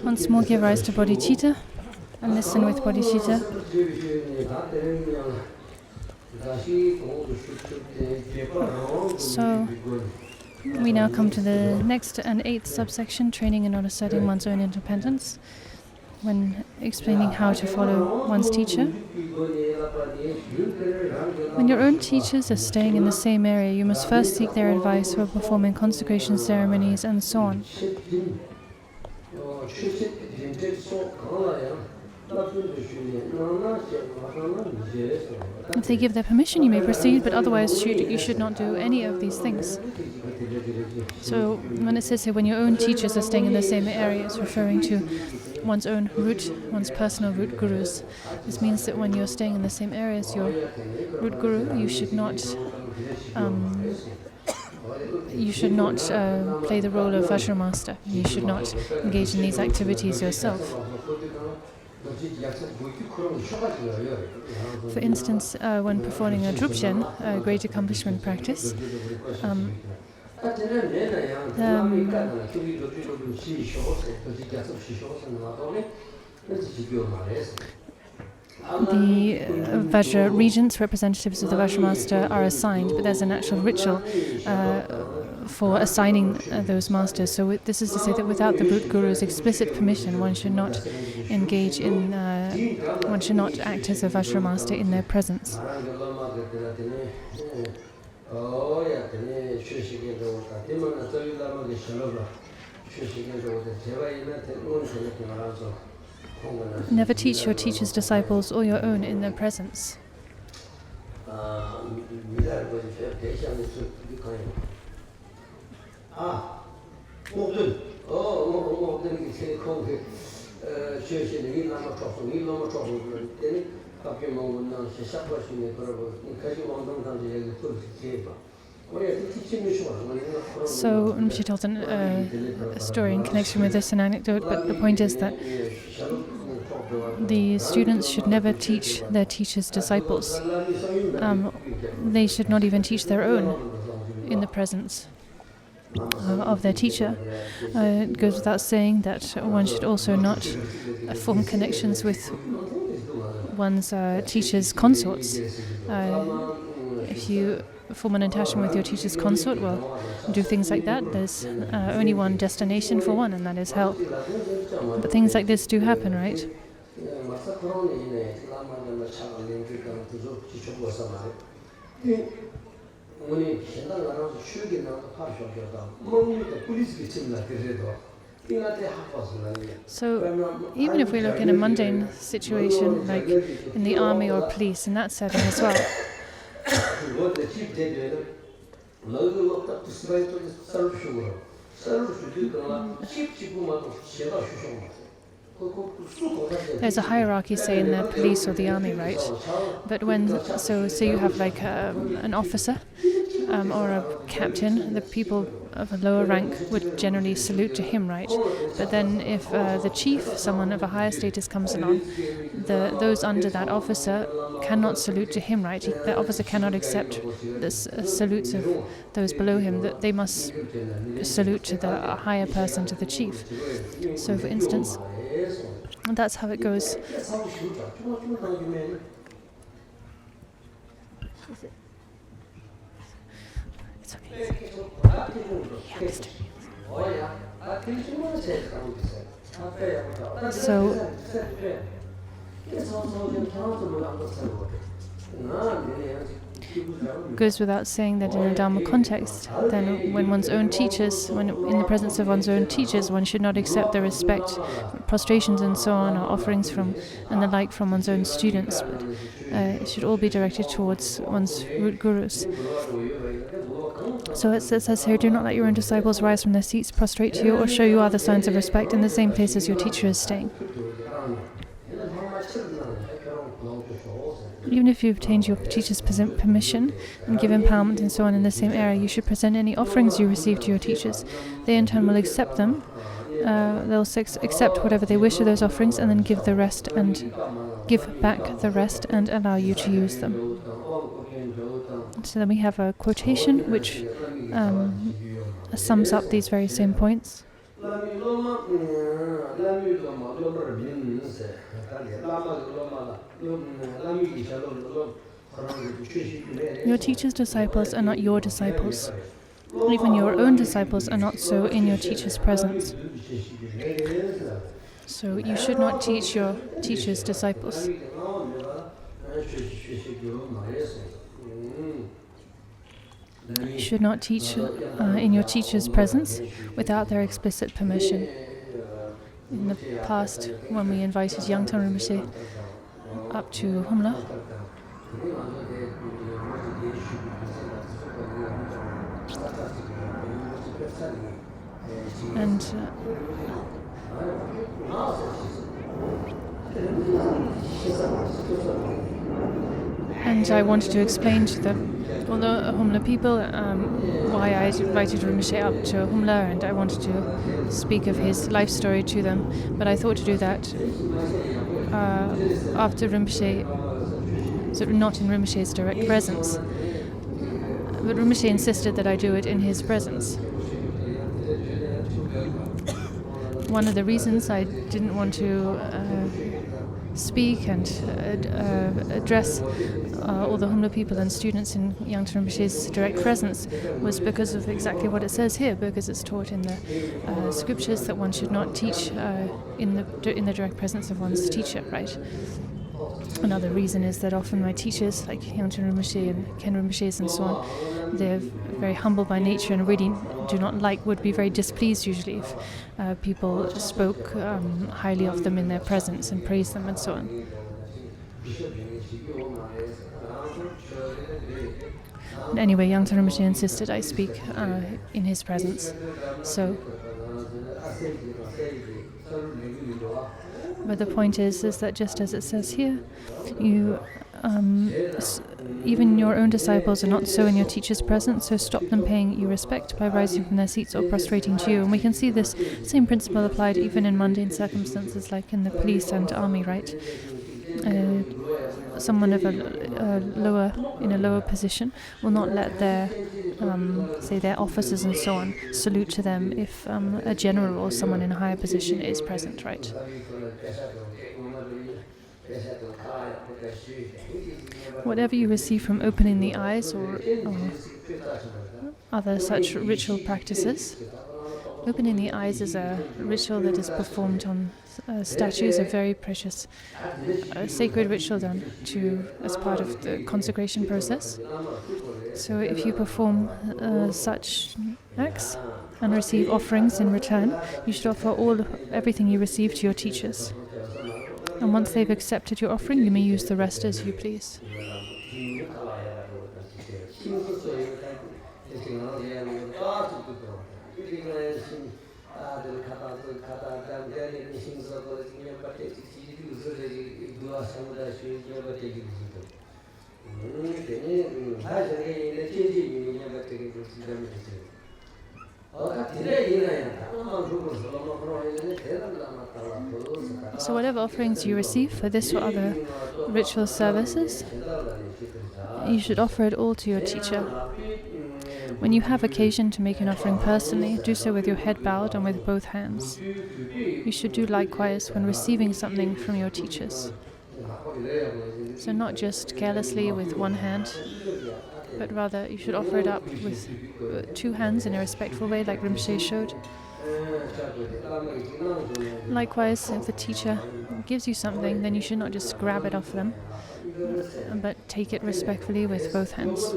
Once more give rise to bodhicitta and listen with bodhicitta. So we now come to the next and 8th subsection, training in asserting one's own independence. When explaining how to follow one's teacher. When your own teachers are staying in the same area, you must first seek their advice for performing consecration ceremonies and so on. If they give their permission, you may proceed, but otherwise you should not do any of these things. So when it says here, when your own teachers are staying in the same area, it's referring to one's own root, one's personal root gurus. This means that when you're staying in the same area as your root guru, you should not play the role of Vajra master. You should not engage in these activities yourself. For instance, when performing a drupchen, a great accomplishment practice, the Vajra regents, representatives of the Vajra master, are assigned, but there's an actual ritual for assigning those masters. So this is to say that without the root guru's explicit permission, one should not engage in, one should not act as a Vajra master in their presence. Never teach your teacher's disciples or your own in their presence. So she tells a story in connection with this, an anecdote, but the point is that the students should never teach their teacher's disciples. They should not even teach their own in the presence of their teacher. It goes without saying that one should also not form connections with one's teacher's consorts. If you form an attachment with your teacher's consort, well, do things like that. There's only one destination for one, and that is hell. But things like this do happen, right? So, even if we look in a mundane situation, like in the army or police, in that setting as well, there's a hierarchy, say, in the police or the army, right? But so you have like an officer or a captain, the people of a lower rank would generally salute to him, right? But then if the chief, someone of a higher status, comes along, those under that officer cannot salute to him, right? The officer cannot accept the salutes of those below him. That they must salute to the higher person, to the chief. So, for instance, that's how it goes. It's okay. So, goes without saying that in a Dharma context, then when one's own teachers, when in the presence of one's own teachers, one should not accept the respect, prostrations and so on, or offerings from and the like from one's own students, but it should all be directed towards one's root gurus. So it says here, do not let your own disciples rise from their seats, prostrate to you, or show you other signs of respect in the same place as your teacher is staying. Even if you obtained your teacher's permission and give empowerment and so on in the same area, you should present any offerings you receive to your teachers. They in turn will accept them. They'll accept whatever they wish of those offerings and then give the rest and give back the rest and allow you to use them. So then we have a quotation which sums up these very same points. Your teacher's disciples are not your disciples. Even your own disciples are not so in your teacher's presence. So you should not teach your teacher's disciples. You should not teach in your teacher's presence without their explicit permission. In the past, when we invited Yangtang Rinpoche up to Humla, and I wanted to explain to the Humla people why I invited Rinpoche up to Humla, and I wanted to speak of his life story to them. But I thought to do that after Rinpoche, so not in Rinpoche's direct presence. But Rinpoche insisted that I do it in his presence. One of the reasons I didn't want to speak and address all the Humla people and students in Yangtang Rinpoche's direct presence was because of exactly what it says here, because it's taught in the scriptures that one should not teach in the direct presence of one's teacher, right? Another reason is that often my teachers, like Yangtang Rinpoche and Ken Rinpoche and so on, they're very humble by nature and really would be very displeased usually if people spoke highly of them in their presence and praised them and so on. And anyway, Yangtang Rinpoche insisted I speak in his presence. So, but the point is that just as it says here, you even your own disciples are not so in your teacher's presence, so stop them paying you respect by rising from their seats or prostrating to you. And we can see this same principle applied even in mundane circumstances, like in the police and army, right? Someone of in a lower position will not let their their officers and so on salute to them if a general or someone in a higher position is present, right? Whatever you receive from opening the eyes or other such ritual practices, opening the eyes is a ritual that is performed on statues, a very precious sacred ritual done as part of the consecration process. So if you perform such acts and receive offerings in return, you should offer everything you receive to your teachers. And once they've accepted your offering, you may use the rest as you please. So whatever offerings you receive for this or other ritual services, you should offer it all to your teacher. When you have occasion to make an offering personally, do so with your head bowed and with both hands. You should do likewise when receiving something from your teachers. So not just carelessly with one hand, but rather you should offer it up with two hands in a respectful way, like Rinpoche showed. Likewise, if the teacher gives you something, then you should not just grab it off them, but take it respectfully with both hands.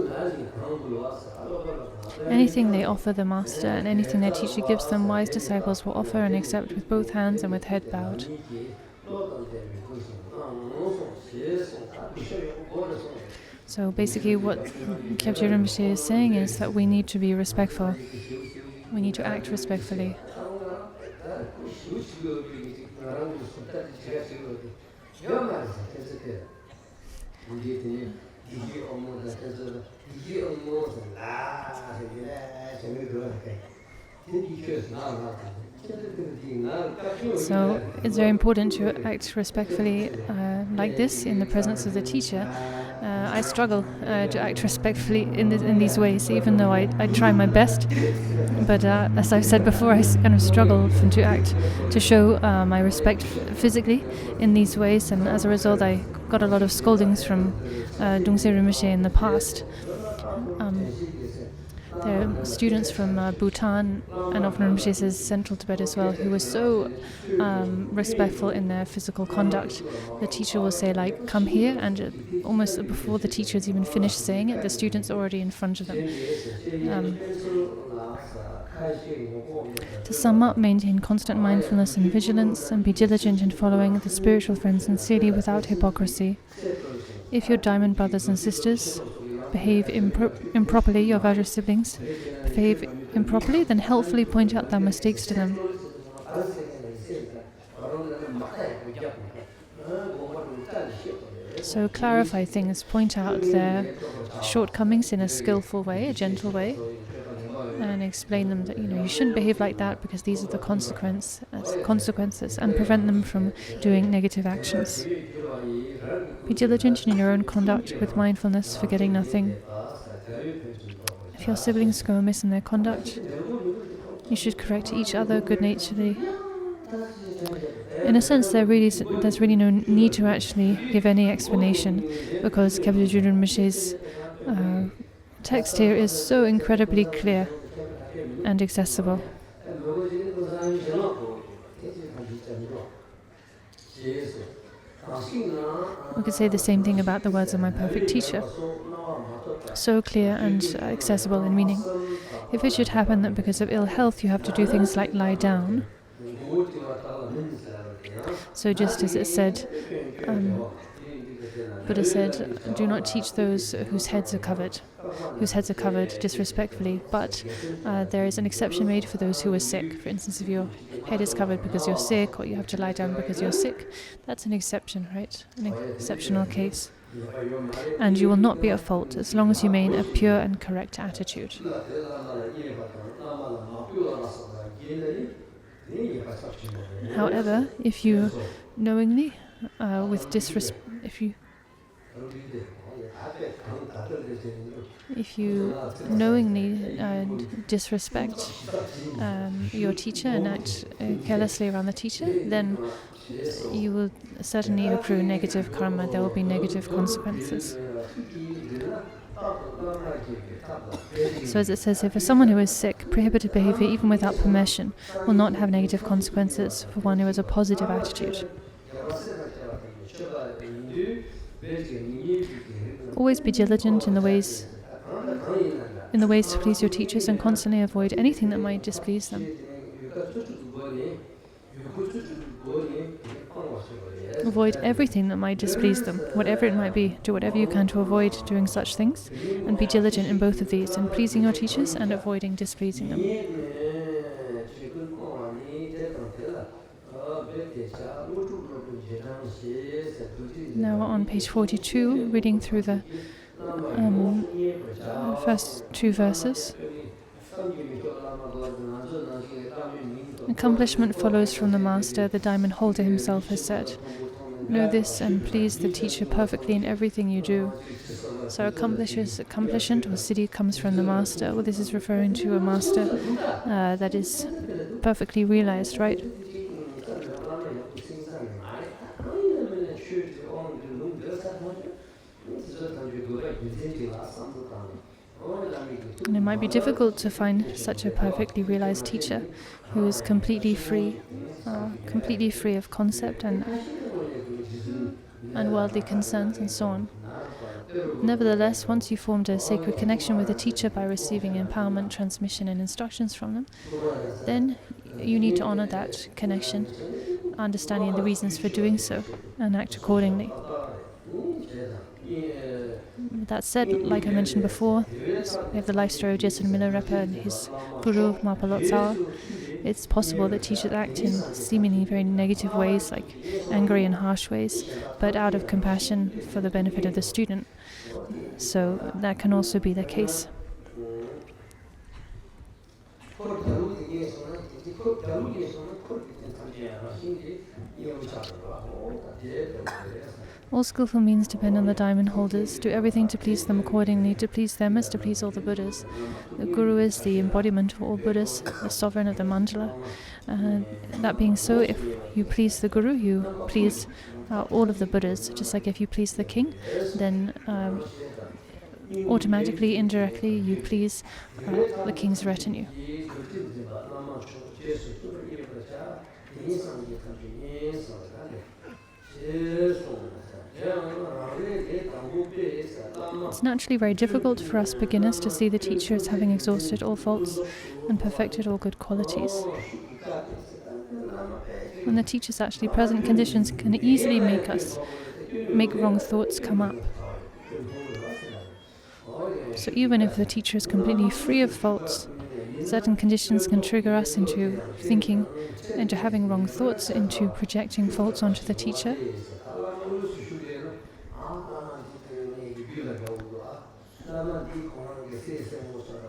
Anything they offer the master and anything their teacher gives them, wise disciples will offer and accept with both hands and with head bowed. So basically what Kyabje Rinpoche is saying is that we need to be respectful. We need to act respectfully. So it's very important to act respectfully like this in the presence of the teacher, I struggle to act respectfully in these ways, even though I try my best. But as I've said before, I kind of struggle to show my respect physically in these ways, and as a result, I got a lot of scoldings from Dongse Rinpoche in the past. There are students from Bhutan and often Rinpoche's Central Tibet as well who were so respectful in their physical conduct. The teacher will say, like, come here, and almost before the teacher has even finished saying it, the student's already in front of them. To sum up, maintain constant mindfulness and vigilance, and be diligent in following the spiritual friend sincerely without hypocrisy. If your diamond brothers and sisters behave improperly, your Vajra siblings behave improperly, then helpfully point out their mistakes to them. So clarify things, point out their shortcomings in a skillful way, a gentle way, and explain them that you shouldn't behave like that because these are the consequences, and prevent them from doing negative actions. Be diligent in your own conduct with mindfulness, forgetting nothing. If your siblings go amiss in their conduct, you should correct each other good-naturedly. In a sense, there's really no need to actually give any explanation, because Khyentse Drüden Rinpoche's text here is so incredibly clear and accessible. We could say the same thing about the words of my perfect teacher. So clear and accessible in meaning. If it should happen that because of ill health you have to do things like lie down, so just as it said, Buddha said, do not teach those whose heads are covered disrespectfully, but there is an exception made for those who are sick. For instance, if your head is covered because you're sick, or you have to lie down because you're sick, that's an exception, right? An exceptional case. And you will not be at fault as long as you maintain a pure and correct attitude. However, if you knowingly, disrespect your teacher and act carelessly around the teacher, then you will certainly accrue negative karma. There will be negative consequences. So as it says, if someone who is sick, prohibited behavior even without permission will not have negative consequences for one who has a positive attitude. Always be diligent in the ways to please your teachers, and constantly avoid anything that might displease them. Avoid everything that might displease them, whatever it might be. Do whatever you can to avoid doing such things, and be diligent in both of these, in pleasing your teachers and avoiding displeasing them. Now on page 42, reading through the first two verses. Accomplishment follows from the master, the diamond holder himself has said. Know this and please the teacher perfectly in everything you do. So accomplishment or siddhi comes from the master. Well, this is referring to a master that is perfectly realized, right? And it might be difficult to find such a perfectly realized teacher who is completely free of concept and worldly concerns and so on. Nevertheless, once you formed a sacred connection with a teacher by receiving empowerment, transmission, and instructions from them, then you need to honor that connection, understanding the reasons for doing so, and act accordingly. That said, like I mentioned before, we have the life story of Jeson Milarepa and his guru, Marpa Lotsawa. It's possible that teachers act in seemingly very negative ways, like angry and harsh ways, but out of compassion for the benefit of the student. So that can also be the case. All skillful means depend on the diamond holders. Do everything to please them accordingly. To please them is to please all the Buddhas. The Guru is the embodiment of all Buddhas, the sovereign of the mandala. That being so, if you please the Guru, you please all of the Buddhas. Just like if you please the king, then automatically, indirectly, you please the king's retinue. It's naturally very difficult for us beginners to see the teacher as having exhausted all faults and perfected all good qualities. When the teacher is actually present, conditions can easily make wrong thoughts come up. So even if the teacher is completely free of faults, certain conditions can trigger us into thinking, into having wrong thoughts, into projecting faults onto the teacher.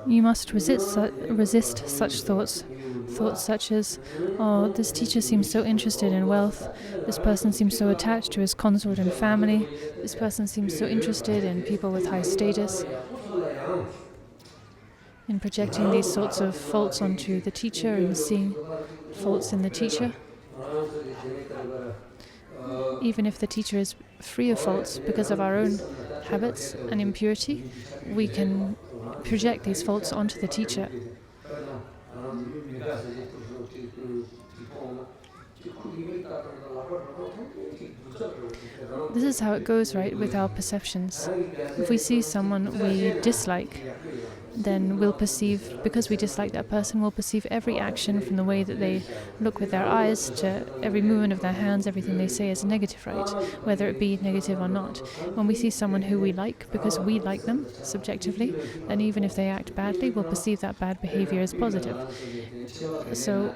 You must resist such thoughts. Thoughts such as, oh, this teacher seems so interested in wealth, this person seems so attached to his consort and family, this person seems so interested in people with high status. In projecting these sorts of faults onto the teacher and seeing faults in the teacher, even if the teacher is free of faults because of our own habits and impurity, we can project these faults onto the teacher. This is how it goes, right, with our perceptions. If we see someone we dislike, then we'll perceive, because we dislike that person, we'll perceive every action from the way that they look with their eyes to every movement of their hands, everything they say as negative, right? Whether it be negative or not. When we see someone who we like, because we like them subjectively, then even if they act badly, we'll perceive that bad behavior as positive. So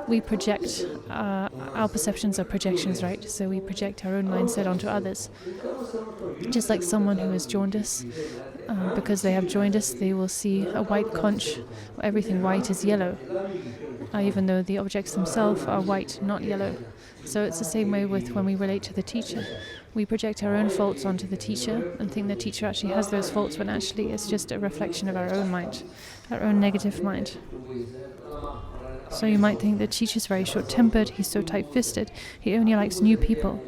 we project, our perceptions are projections, right? So we project our own mindset onto others. Just like someone who is jaundice, because they have jaundice, they will see a white conch, where everything white is yellow, even though the objects themselves are white, not yellow. So it's the same way with when we relate to the teacher. We project our own faults onto the teacher and think the teacher actually has those faults, when actually it's just a reflection of our own mind, our own negative mind. So you might think the teacher's very short-tempered, he's so tight-fisted, he only likes new people.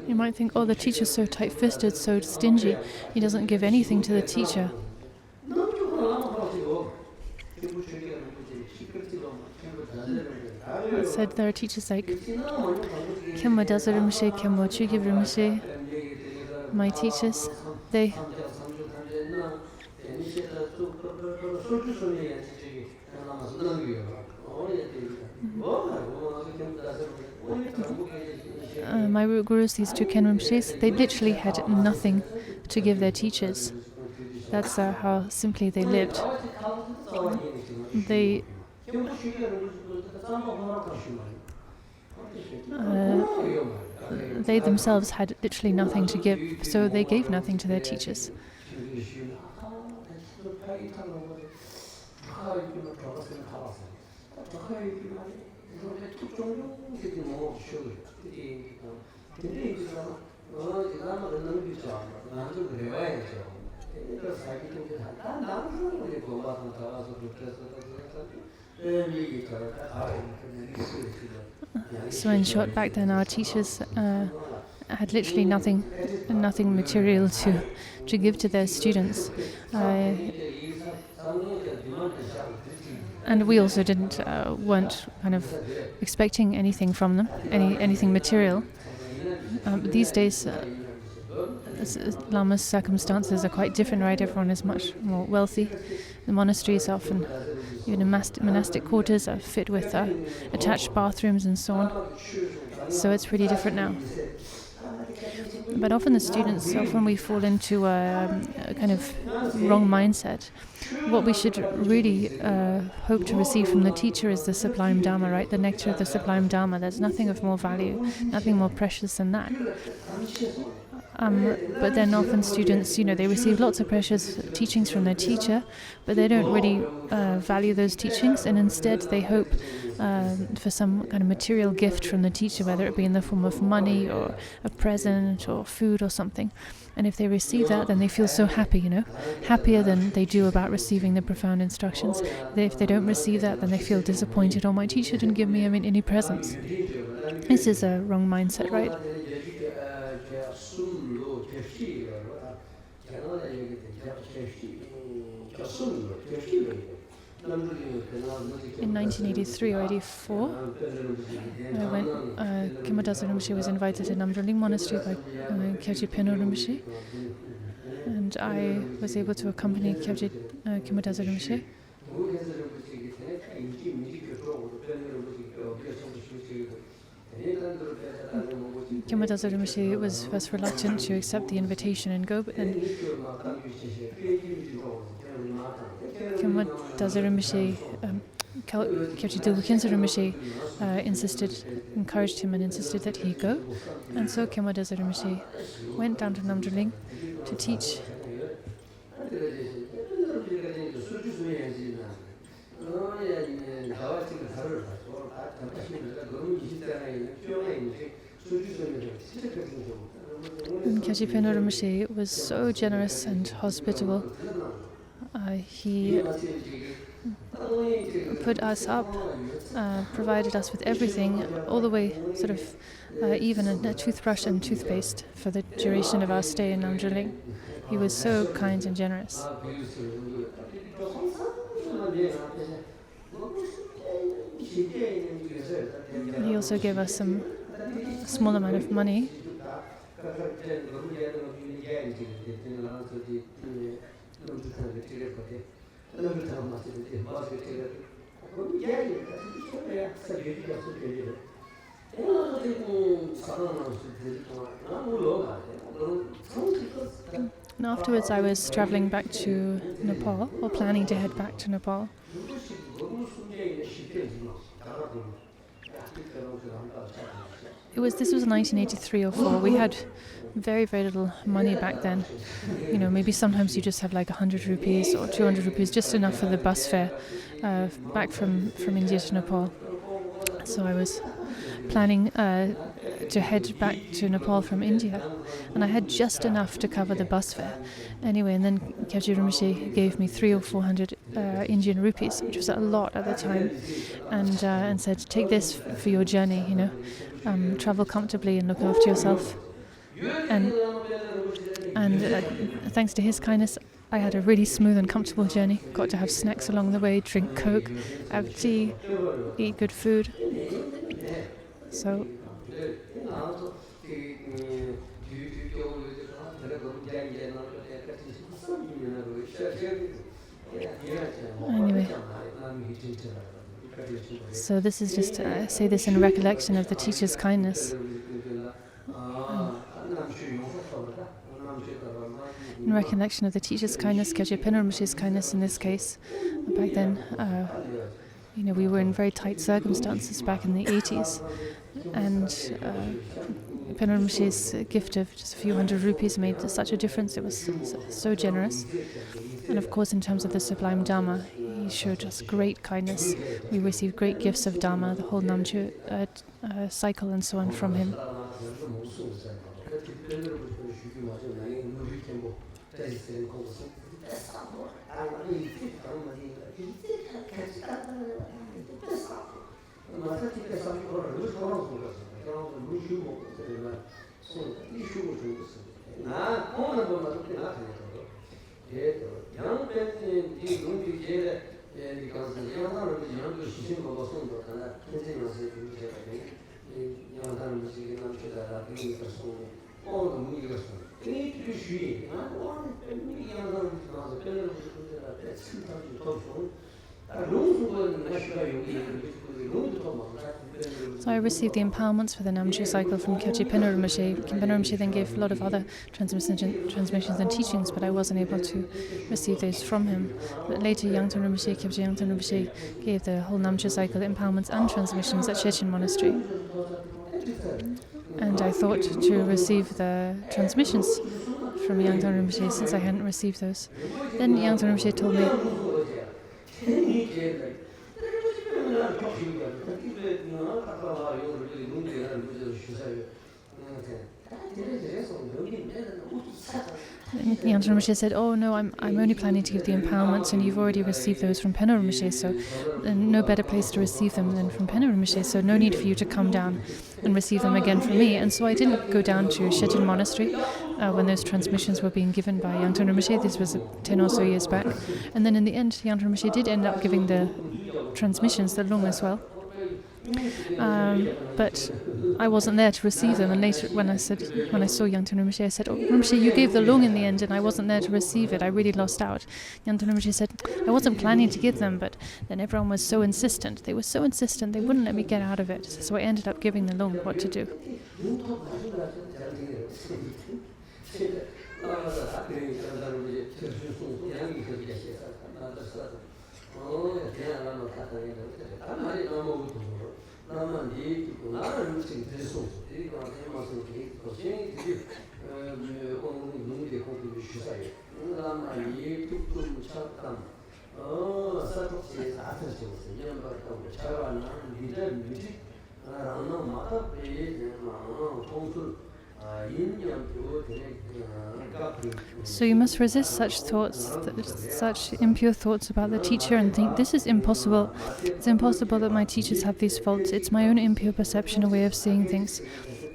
You might think, oh, the teacher's so tight-fisted, so stingy, he doesn't give anything to the teacher. It said there are teachers like my teachers, they my gurus, these two Kenrimshis, they literally had nothing to give their teachers. That's how simply they lived. They themselves had literally nothing to give, so they gave nothing to their teachers. So in short, back then our teachers had literally nothing material to give to their students. And we also weren't kind of expecting anything from them, anything material. These days, Lama's circumstances are quite different, right? Everyone is much more wealthy. The monasteries often, even monastic quarters, are fit with attached bathrooms and so on. So it's pretty different now. But often we fall into a kind of wrong mindset. What we should really hope to receive from the teacher is the sublime Dharma, right? The nectar of the sublime Dharma. There's nothing of more value, nothing more precious than that. But then often students, they receive lots of precious teachings from their teacher, but they don't really value those teachings, and instead they hope for some kind of material gift from the teacher, whether it be in the form of money or a present or food or something. And if they receive that, then they feel so happy, happier than they do about receiving the profound instructions. If they don't receive that, then they feel disappointed. Oh, my teacher didn't give me any presents. This is a wrong mindset, right? In 1983 or 84, Kimadaza Rinpoche was invited to Namdroling Monastery by Kyabje Peno Rinpoche, and I was able to accompany Kimadaza Rinpoche. Kimadaza Rinpoche was first reluctant to accept the invitation and go, but then Kimadaza Rinpoche, Kyabje Dilbu Khyentse Rinpoche encouraged him and insisted that he go. And so Kimadaza Rinpoche went down to Namdroling to teach. And Kyabje Peno Rinpoche was so generous and hospitable. He put us up, provided us with everything, all the way even a toothbrush and toothpaste for the duration of our stay in Namdroling. He was so kind and generous. He also gave us a small amount of money. And afterwards I was traveling back to Nepal, or planning to head back to Nepal. This was 1983 or 4. We had very, very little money back then. Maybe sometimes you just have like 100 rupees or 200 rupees, just enough for the bus fare back from India to Nepal. So I was planning to head back to Nepal from India, and I had just enough to cover the bus fare. Anyway, and then Kyabje Rinpoche gave me 300 or 400 Indian rupees, which was a lot at the time, and said, "Take this for your journey. Travel comfortably and look after yourself." And thanks to his kindness, I had a really smooth and comfortable journey. Got to have snacks along the way, drink Coke, have tea, eat good food. So anyway, so this is just I say this in recollection of the teacher's kindness. In recollection of the teacher's kindness, Kyabje Peno Rinpoche's kindness in this case. Back then, we were in very tight circumstances back in the 80s, and Peno Rinpoche's gift of just a few hundred rupees made such a difference. It was so generous. And of course, in terms of the sublime Dharma, he showed us great kindness. We received great gifts of Dharma, the whole Namchu cycle and so on from him. So I received the empowerments for the Namche cycle from Kyoji Penro Rinpoche. Penro Rinpoche then gave a lot of other transmissions and teachings, but I wasn't able to receive those from him. But later, Yangtang Rinpoche, Kyoji Yangtang Rinpoche gave the whole Namche cycle empowerments and transmissions at Shechen Monastery. And I thought to receive the transmissions from Yangtang Rinpoche since I hadn't received those. Then Yangtang Rinpoche told me, Ngondro Rinpoche said, "Oh no, I'm only planning to give the empowerments, and you've already received those from Penro Rinpoche, so no better place to receive them than from Penro Rinpoche. So no need for you to come down and receive them again from me." And so I didn't go down to Shechen Monastery when those transmissions were being given by Yangtang Rinpoche. This was 10 or so years back, and then in the end, Yangtang Rinpoche did end up giving the transmissions, the Lung as well. But I wasn't there to receive them, and later when I saw Yangtang Rinpoche, I said, "Oh, Rinpoche, you gave the Lung in the end, and I wasn't there to receive it. I really lost out." Yangtang Rinpoche said, "I wasn't planning to give them, but then everyone was so insistent. They were so insistent, they wouldn't let me get out of it. So I ended up giving the Lung what to do." So you must resist such thoughts, such impure thoughts about the teacher, and think, "This is impossible. It's impossible that my teachers have these faults. It's my own impure perception, a way of seeing things.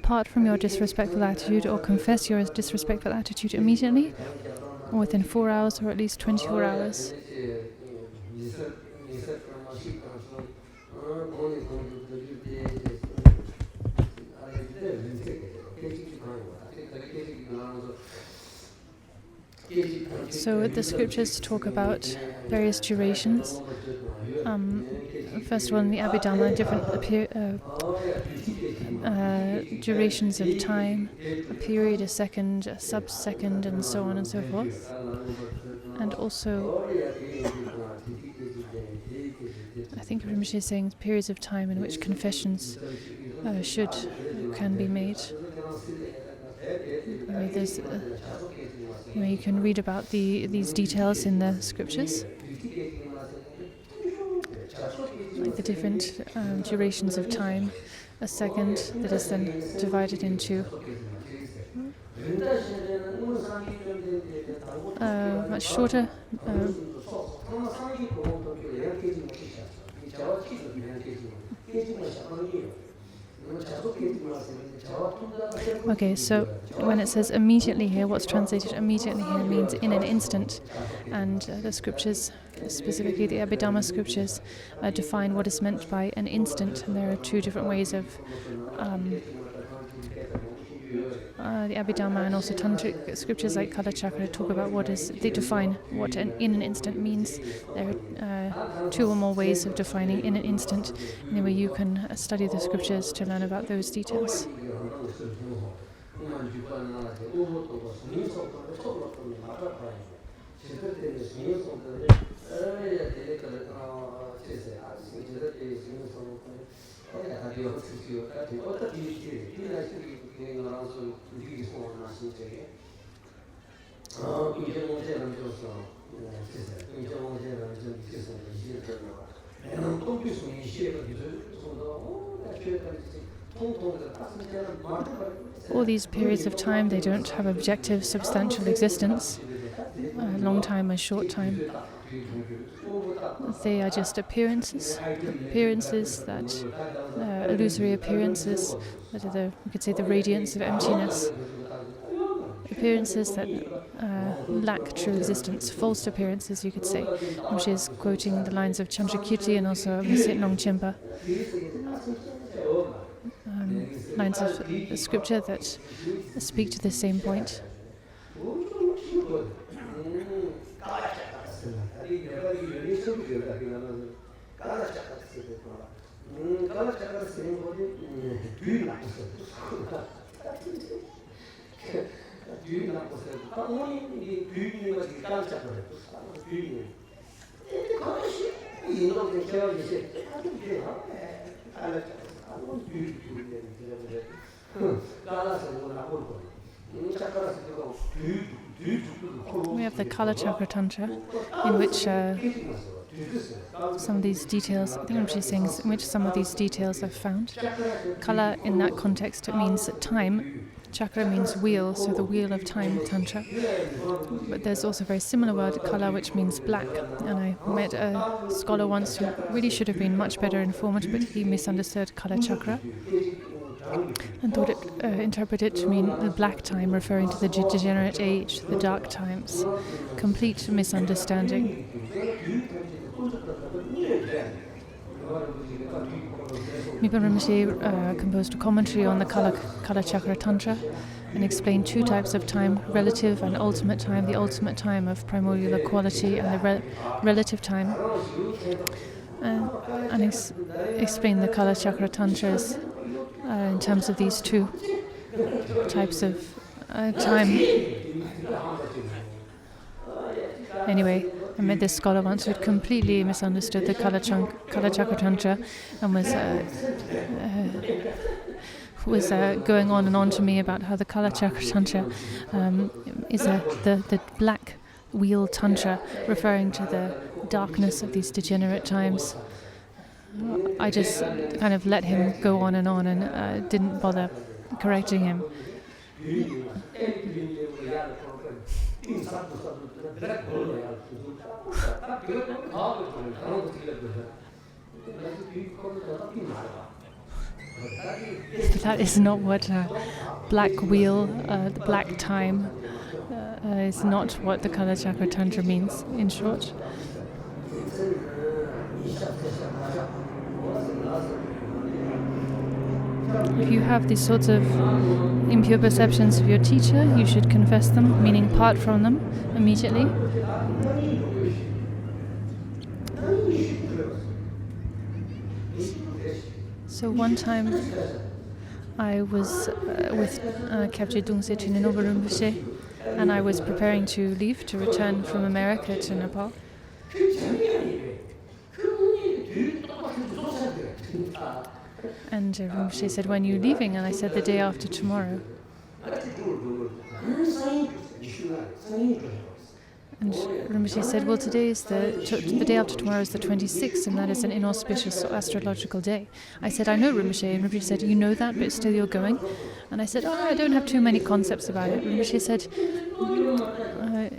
Part from your disrespectful attitude, or confess your disrespectful attitude immediately, or within 4 hours, or at least 24 hours. So the scriptures talk about various durations. First of all, in the Abhidhamma, different durations of time, a period, a second, a sub-second, and so on and so forth. And also, I think Rinpoche is saying periods of time in which confessions can be made. You can read about these details in the scriptures, like the different durations of time. A second that is then divided into much shorter. Okay, so when it says immediately here, what's translated immediately here means in an instant. And the scriptures, specifically the Abhidhamma scriptures, define what is meant by an instant. And there are two different ways of the Abhidhamma and also Tantric scriptures like Kala Chakra talk about they define what in an instant means. There are two or more ways of defining in an instant. Anyway, you can study the scriptures to learn about those details. All these periods of time, they don't have objective, substantial existence. A long time, a short time. They are just appearances that illusory appearances that are we could say the radiance of emptiness. Appearances that lack true existence, false appearances, you could say, which is quoting the lines of Chandrakirti and also Msit Nong Chimpa. Lines of the scripture that speak to the same point. We have the Kala Chakra Tantra, in which some of these details, I think I'm just saying, in which some of these details are found. Kala, in that context, it means time. Chakra means wheel, so the wheel of time, Tantra. But there's also a very similar word, Kala, which means black. And I met a scholar once who really should have been much better informed, but he misunderstood Kala Chakra and thought it interpreted to mean the black time, referring to the degenerate age, the dark times. Complete misunderstanding. Mipa Rinpoche composed a commentary on the Kala Chakra Tantra and explained two types of time, relative and ultimate time, the ultimate time of primordial equality and the relative time, and explained the Kala Chakra Tantras in terms of these two types of time. Anyway, I met this scholar once who had completely misunderstood the Kala Chakra Tantra and was going on and on to me about how the Kala Chakra Tantra is the black wheel Tantra, referring to the darkness of these degenerate times. I just kind of let him go on and didn't bother correcting him. That is not what black wheel, the black time, is not what the Kala Chakra Tantra means, in short. If you have these sorts of impure perceptions of your teacher, you should confess them, meaning part from them immediately. So one time I was with Kyabje Dungse Chinenobu Rinpoche, and I was preparing to leave to return from America to Nepal. And Rinpoche said, "When are you leaving?" And I said, "The day after tomorrow." And Rinpoche said, "Well, today is the day after tomorrow is the 26th, and that is an inauspicious astrological day." I said, "I know, Rinpoche." And Rinpoche said, "You know that, but still you're going?" And I said, "Oh, I don't have too many concepts about it." Rinpoche said,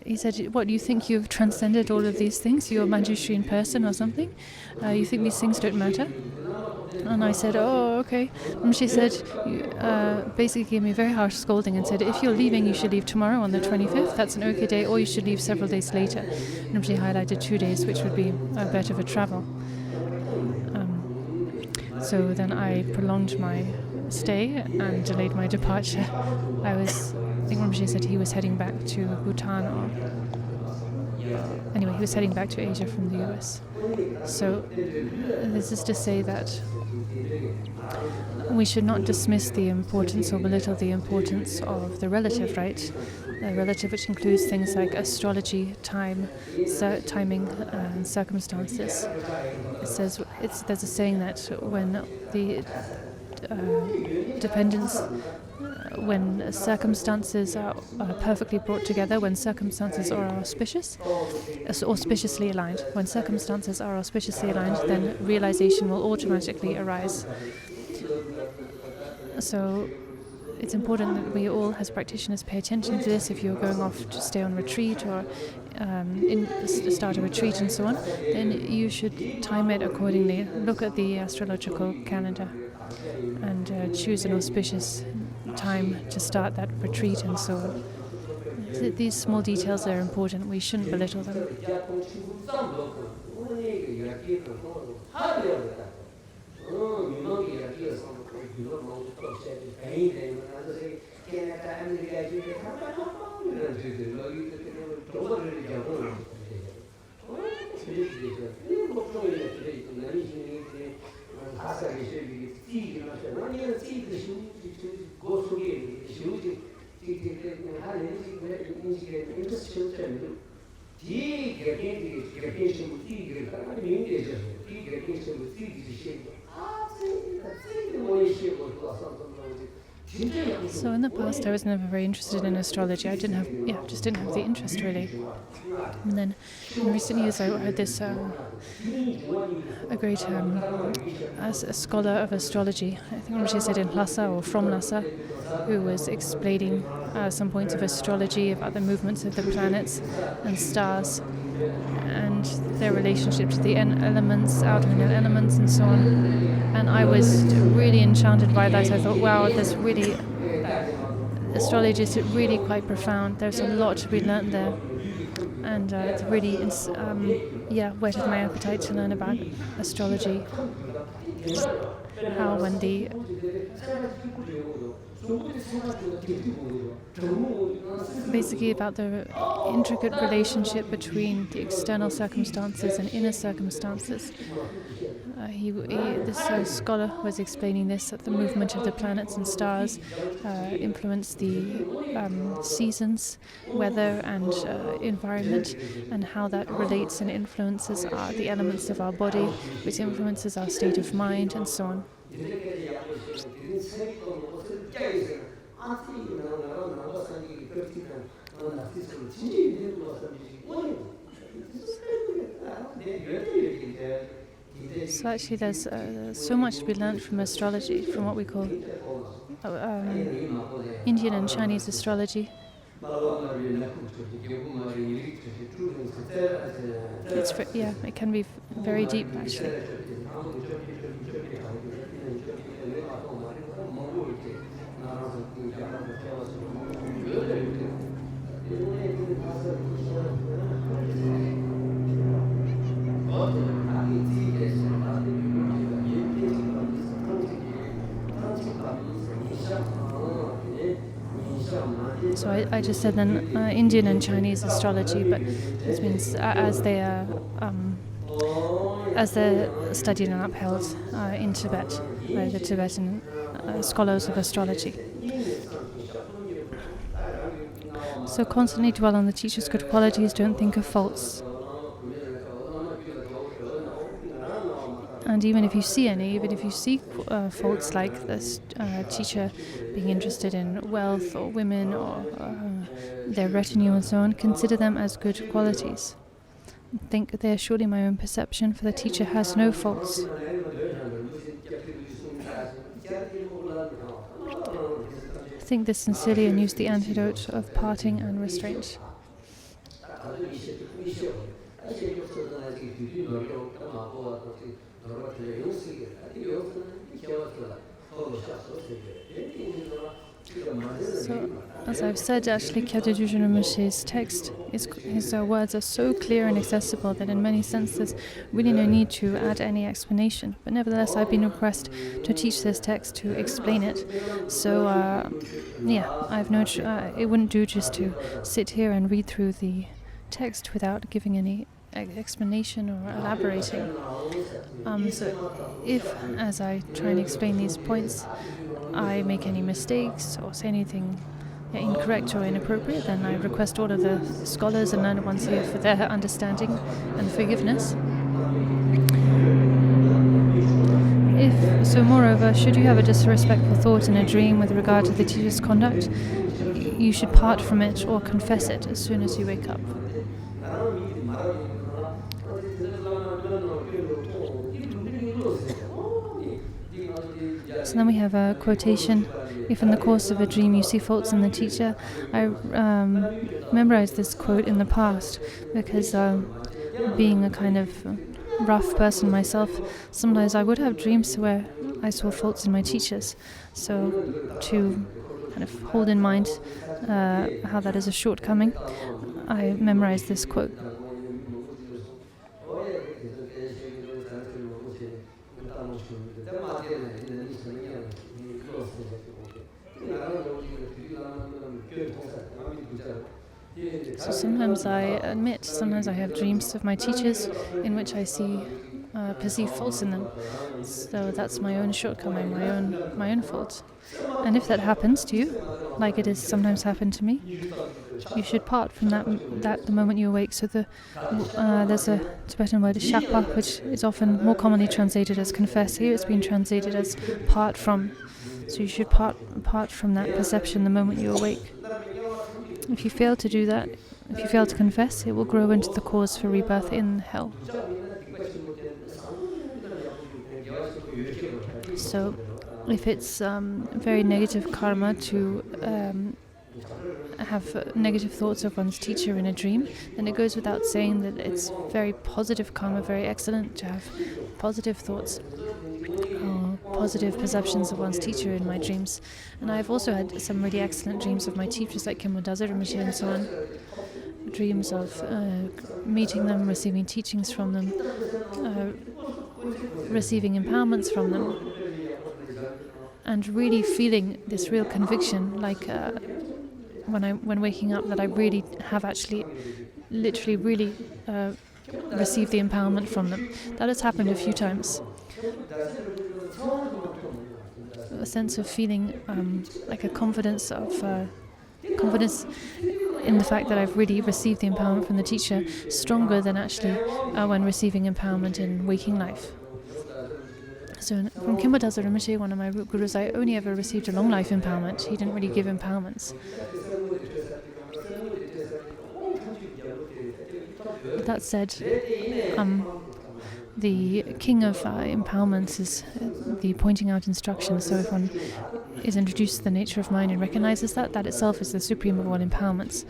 he said, "What, you think you've transcended all of these things? You're a Manjushri in person or something? You think these things don't matter?" And I said, "Oh, okay." And she said, basically gave me a very harsh scolding and said, "If you're leaving, you should leave tomorrow on the 25th. That's an okay day, or you should leave several days later." And she highlighted 2 days, which would be better for travel. So then I prolonged my stay and delayed my departure. I think Rinpoche said he was heading back to Bhutan, anyway, he was heading back to Asia from the US. So this is to say that we should not dismiss the importance or belittle the importance of the relative, right? The relative, which includes things like astrology, time, timing, and circumstances. There's a saying that when the dependence, when circumstances are perfectly brought together, when circumstances are auspiciously aligned. When circumstances are auspiciously aligned, then realization will automatically arise. So it's important that we all, as practitioners, pay attention to this. If you're going off to stay on retreat or start a retreat and so on, then you should time it accordingly. Look at the astrological calendar and choose an auspicious time to start that retreat and so on. These small details are important. We shouldn't belittle them. So in the past, I was never very interested in astrology. I just didn't have the interest really. And then in recent years, I had this a great as a scholar of astrology. I think she said in Lhasa or from Lhasa, who was explaining some points of astrology about the movements of the planets and stars and their relationship to the elements, outer elements, and so on. And I was really enchanted by that. I thought, wow, this really astrology is really quite profound. There's a lot to be learnt there, and it really whetted my appetite to learn about astrology. How when the basically about the intricate relationship between the external circumstances and inner circumstances. This scholar was explaining this, that the movement of the planets and stars influence the seasons, weather and environment, and how that relates and influences the elements of our body, which influences our state of mind and so on. So actually there's so much to be learned from astrology, from what we call Indian and Chinese astrology. It can be very deep actually. So I just said then Indian and Chinese astrology, but this means as they're studied and upheld in Tibet by the Tibetan scholars of astrology. So constantly dwell on the teacher's good qualities, don't think of faults. And even if you see faults like this teacher being interested in wealth or women or their retinue and so on, consider them as good qualities. Think they are surely my own perception, for the teacher has no faults. Think this sincerely and use the antidote of parting and restraint. So, as I've said, actually, Kyado Jujun Rinpoche's text, his words are so clear and accessible that in many senses there's really no need to add any explanation. But nevertheless, I've been requested to teach this text, to explain it. So, it wouldn't do just to sit here and read through the text without giving any explanation or elaborating. So if, as I try and explain these points, I make any mistakes or say anything incorrect or inappropriate, then I request all of the scholars and learned ones here for their understanding and forgiveness. Moreover, should you have a disrespectful thought in a dream with regard to the teacher's conduct, you should part from it or confess it as soon as you wake up. So then we have a quotation. If in the course of a dream you see faults in the teacher, I memorized this quote in the past because being a kind of rough person myself, sometimes I would have dreams where I saw faults in my teachers. So to kind of hold in mind how that is a shortcoming, I memorized this quote. So sometimes I have dreams of my teachers in which I see perceive faults in them. So that's my own shortcoming, my own fault. And if that happens to you, like it has sometimes happened to me, you should part from that the moment you awake. So there's a Tibetan word, shakpa, which is often more commonly translated as confess. Here it's been translated as part from. So you should part from that perception the moment you awake. If you fail to do that, if you fail to confess, it will grow into the cause for rebirth in hell. So if it's very negative karma to have negative thoughts of one's teacher in a dream, then it goes without saying that it's very positive karma, very excellent to have positive thoughts or positive perceptions of one's teacher in my dreams. And I've also had some really excellent dreams of my teachers like Ngondro and so on. Dreams of meeting them, receiving teachings from them, receiving empowerments from them, and really feeling this real conviction, like when waking up, that I really have actually, literally, really received the empowerment from them. That has happened a few times. A sense of feeling like a confidence in the fact that I've really received the empowerment from the teacher, stronger than actually when receiving empowerment in waking life. So from Kimbodazo Rinpoche, one of my root gurus, I only ever received a long life empowerment. He didn't really give empowerments. But that said, the king of empowerments is the pointing out instruction. So if one is introduced to the nature of mind and recognizes that itself is the supreme of all empowerments.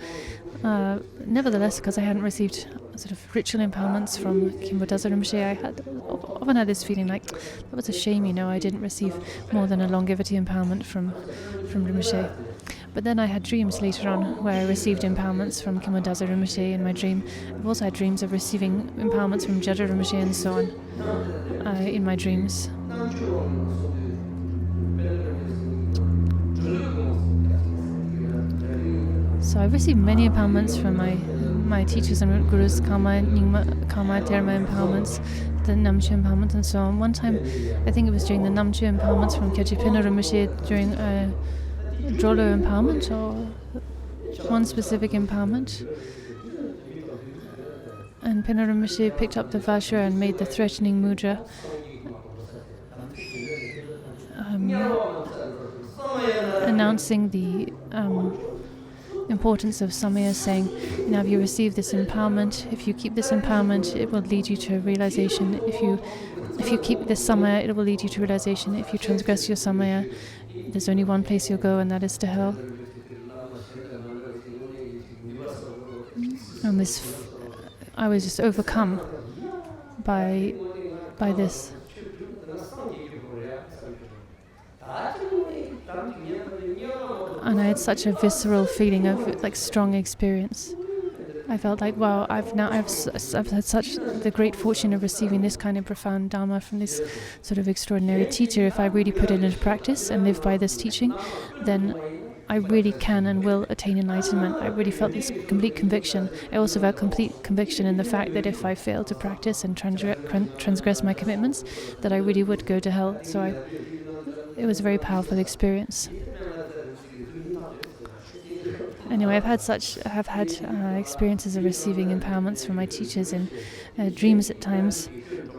Nevertheless, because I hadn't received sort of ritual empowerments from Kimbodazo Rinpoche, I often had this feeling like that was a shame, I didn't receive more than a longevity empowerment from Rinpoche. But then I had dreams later on where I received empowerments from Kimbodazo Rinpoche in my dream. I've also had dreams of receiving empowerments from Ngondro Rinpoche and so on in my dreams. So I've received many empowerments from my teachers and gurus, Karma, Nyingma, Karma, Dharma empowerments, the Namchu empowerment and so on. One time, I think it was during the Namchu empowerments from Kyachi Pina Rinpoche during Drolo empowerment or one specific empowerment. And Pina Rinpoche picked up the Vajra and made the threatening mudra. Announcing the importance of Samaya, saying, if you receive this empowerment, if you keep this empowerment, it will lead you to realization. If you keep this Samaya, it will lead you to realization. If you transgress your Samaya, there's only one place you'll go, and that is to hell. And I was just overcome by this. And I had such a visceral feeling of strong experience. I felt like, wow, I've had such the great fortune of receiving this kind of profound Dharma from this sort of extraordinary teacher. If I really put it into practice and live by this teaching, then I really can and will attain enlightenment. I really felt this complete conviction. I also felt complete conviction in the fact that if I fail to practice and transgress my commitments, that I really would go to hell. So it was a very powerful experience. Anyway, I've had experiences of receiving empowerments from my teachers in dreams at times,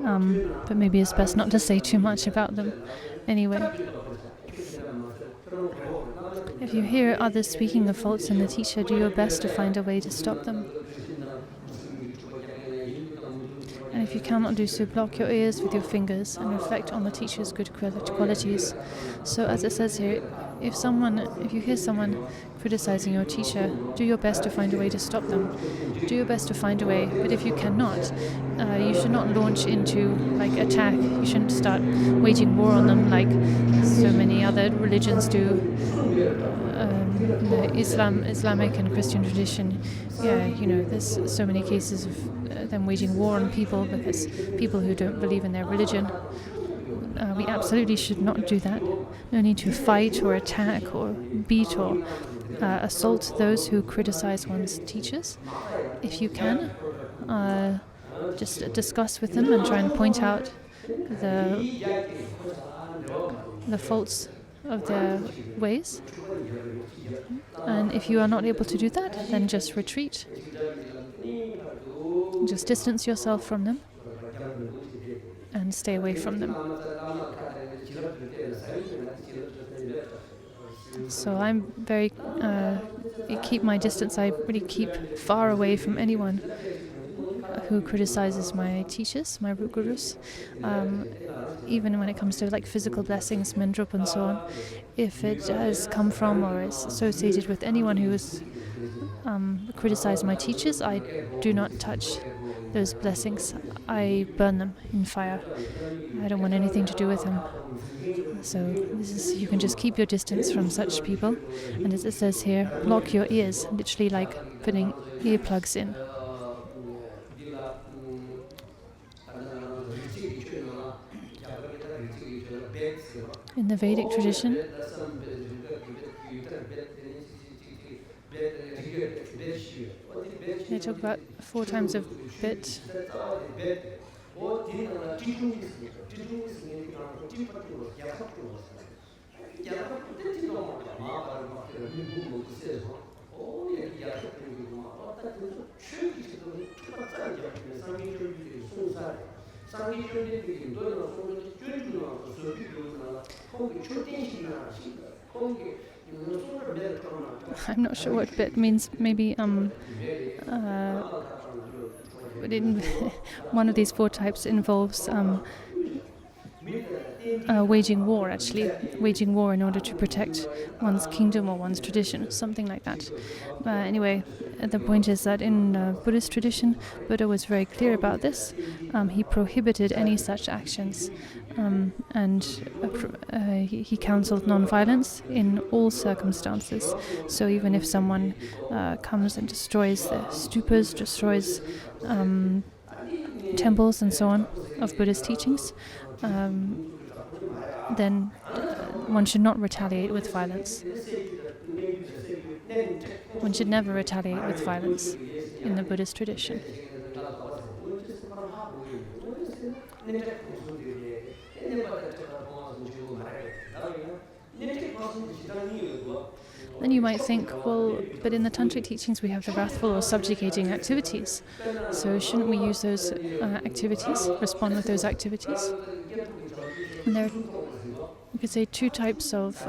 but maybe it's best not to say too much about them. Anyway, if you hear others speaking of faults in the teacher, do your best to find a way to stop them. And if you cannot do so, block your ears with your fingers and reflect on the teacher's good qualities. So as it says here, if you hear someone criticizing your teacher, do your best to find a way to stop them. Do your best to find a way, but if you cannot, you should not launch into attack. You shouldn't start waging war on them like so many other religions do. The Islamic and Christian tradition, there's so many cases of them waging war on people because people who don't believe in their religion. We absolutely should not do that. No need to fight or attack or beat or assault those who criticize one's teachers. If you can, just discuss with them and try and point out the faults of their ways. And if you are not able to do that, then just retreat. Just distance yourself from them and stay away from them. So I'm very, I keep my distance. I really keep far away from anyone who criticizes my teachers, my root gurus. Even when it comes to like physical blessings, mendrup and so on, if it has come from or is associated with anyone who has criticized my teachers, I do not touch those blessings. I burn them in fire. I don't want anything to do with them. So you can just keep your distance from such people. And as it says here, block your ears, literally like putting earplugs in. In the Vedic tradition, they talk about 4 times of bit. I'm not sure what bit means. Maybe one of these 4 types involves waging war, waging war in order to protect one's kingdom or one's tradition, something like that. Anyway, the point is that in Buddhist tradition, Buddha was very clear about this. He prohibited any such actions, and he counseled non-violence in all circumstances. So even if someone comes and destroys the stupas, destroys temples and so on of Buddhist teachings, then one should not retaliate with violence. One should never retaliate with violence in the Buddhist tradition. Then you might think, well, but in the tantric teachings we have the wrathful or subjugating activities. So shouldn't we use those activities, respond with those activities? And there are, you could say, 2 types of,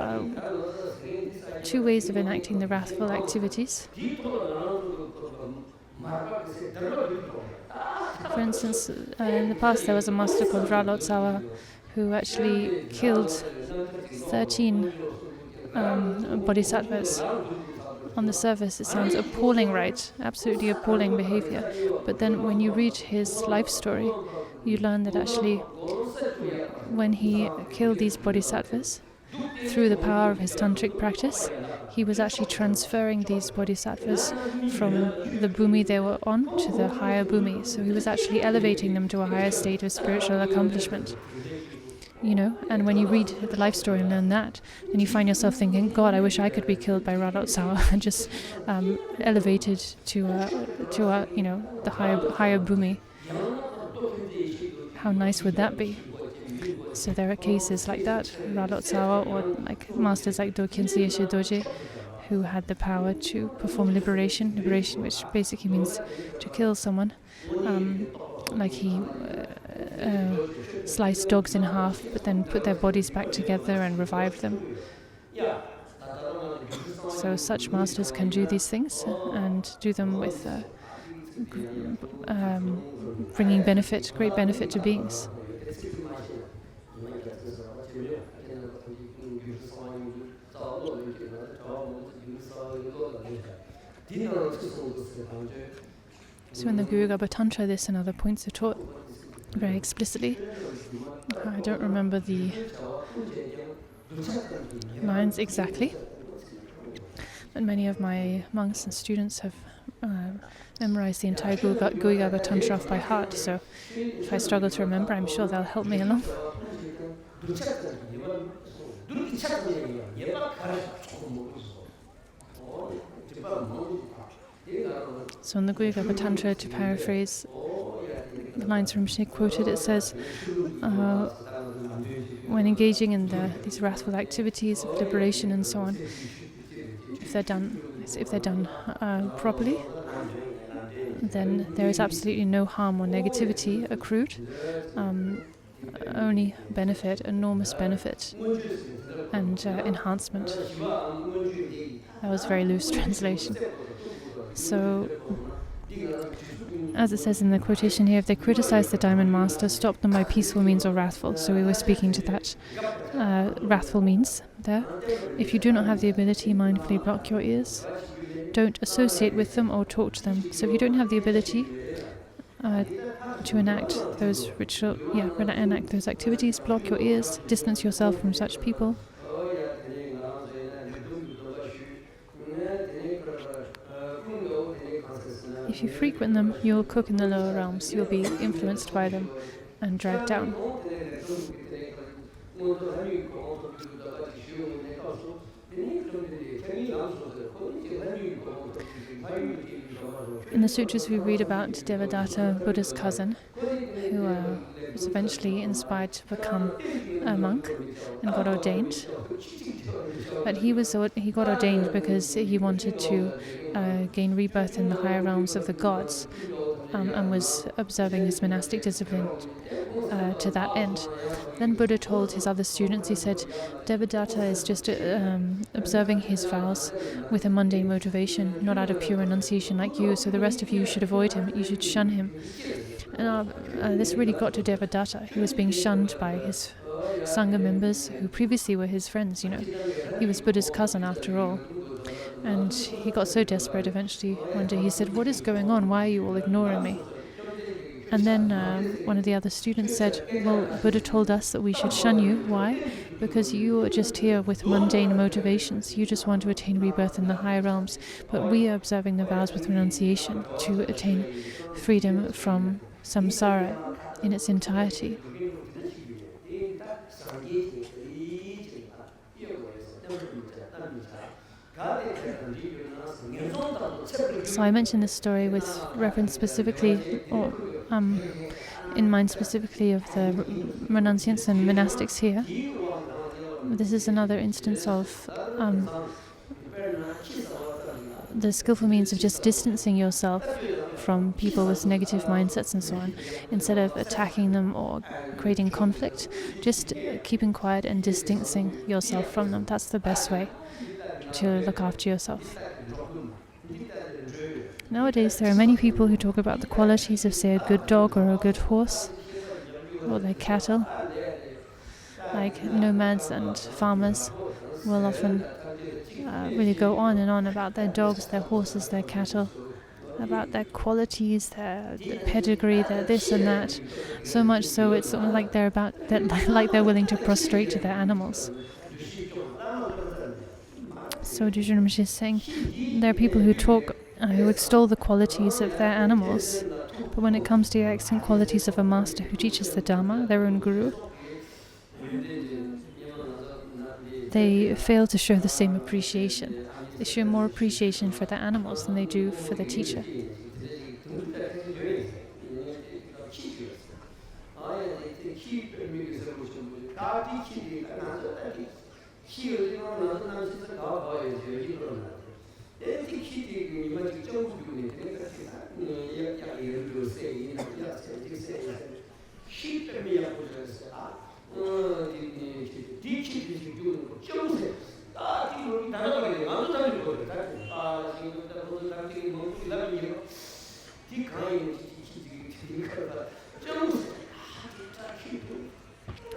2 ways of enacting the wrathful activities. For instance, in the past there was a master called Ralotsawa who actually killed 13 bodhisattvas. On the surface it sounds appalling, right? Absolutely appalling behavior. But then when you read his life story, you learn that actually when he killed these bodhisattvas, through the power of his tantric practice, he was actually transferring these bodhisattvas from the bhumi they were on to the higher bhumi. So he was actually elevating them to a higher state of spiritual accomplishment. You know, and when you read the life story and learn that, then you find yourself thinking, God, I wish I could be killed by Ralotsawa and just elevated to you know, the higher bhumi. How nice would that be? So there are cases like that, Ralotsawa, or like masters like Dokyen Siyeshe Doje, who had the power to perform liberation, which basically means to kill someone. Like he sliced dogs in half, but then put their bodies back together and revived them. So such masters can do these things and do them with bringing great benefit to beings. So in the Guru Garbha Tantra, this and other points are taught very explicitly. I don't remember the lines exactly, but many of my monks and students have memorized the entire Guru Garbha Tantra off by heart, so if I struggle to remember, I'm sure they'll help me along. So in the Guru Garbha Tantra, to paraphrase, the lines Rinpoche quoted, it says, when engaging in these wrathful activities of liberation and so on, if they're done properly, then there is absolutely no harm or negativity accrued, only benefit, enormous benefit, and enhancement. That was a very loose translation. So, as it says in the quotation here, if they criticize the Diamond Master, stop them by peaceful means or wrathful. So we were speaking to that wrathful means there. If you do not have the ability, mindfully block your ears. Don't associate with them or talk to them. So if you don't have the ability to enact those enact those activities, block your ears, distance yourself from such people. If you frequent them, you will cook in the lower realms. You'll be influenced by them and dragged down. In the sutras we read about Devadatta, Buddha's cousin, who was eventually inspired to become a monk and got ordained. But he got ordained because he wanted to gain rebirth in the higher realms of the gods, and was observing his monastic discipline to that end. Then Buddha told his other students, he said, Devadatta is just observing his vows with a mundane motivation, not out of pure renunciation like you, so the rest of you should avoid him, you should shun him. And this really got to Devadatta. He was being shunned by his Sangha members who previously were his friends, He was Buddha's cousin after all. And he got so desperate eventually one day he said, what is going on? Why are you all ignoring me? And then one of the other students said, well, Buddha told us that we should shun you. Why? Because you are just here with mundane motivations. You just want to attain rebirth in the higher realms. But we are observing the vows with renunciation to attain freedom from samsara in its entirety. So I mentioned this story with reference specifically, or in mind specifically, of the renunciants and monastics here. This is another instance of the skillful means of just distancing yourself from people with negative mindsets and so on. Instead of attacking them or creating conflict, just keeping quiet and distancing yourself from them. That's the best way to look after yourself. Nowadays, there are many people who talk about the qualities of, say, a good dog or a good horse, or their cattle. Like nomads and farmers will often really go on and on about their dogs, their horses, their cattle, about their qualities, their pedigree, their this and that. So much so, it's sort of like they're willing to prostrate to their animals. So Dujun Rinpoche is saying there are people who talk, who extol the qualities of their animals, but when it comes to the excellent qualities of a master who teaches the Dharma, their own guru, they fail to show the same appreciation. They show more appreciation for their animals than they do for the teacher.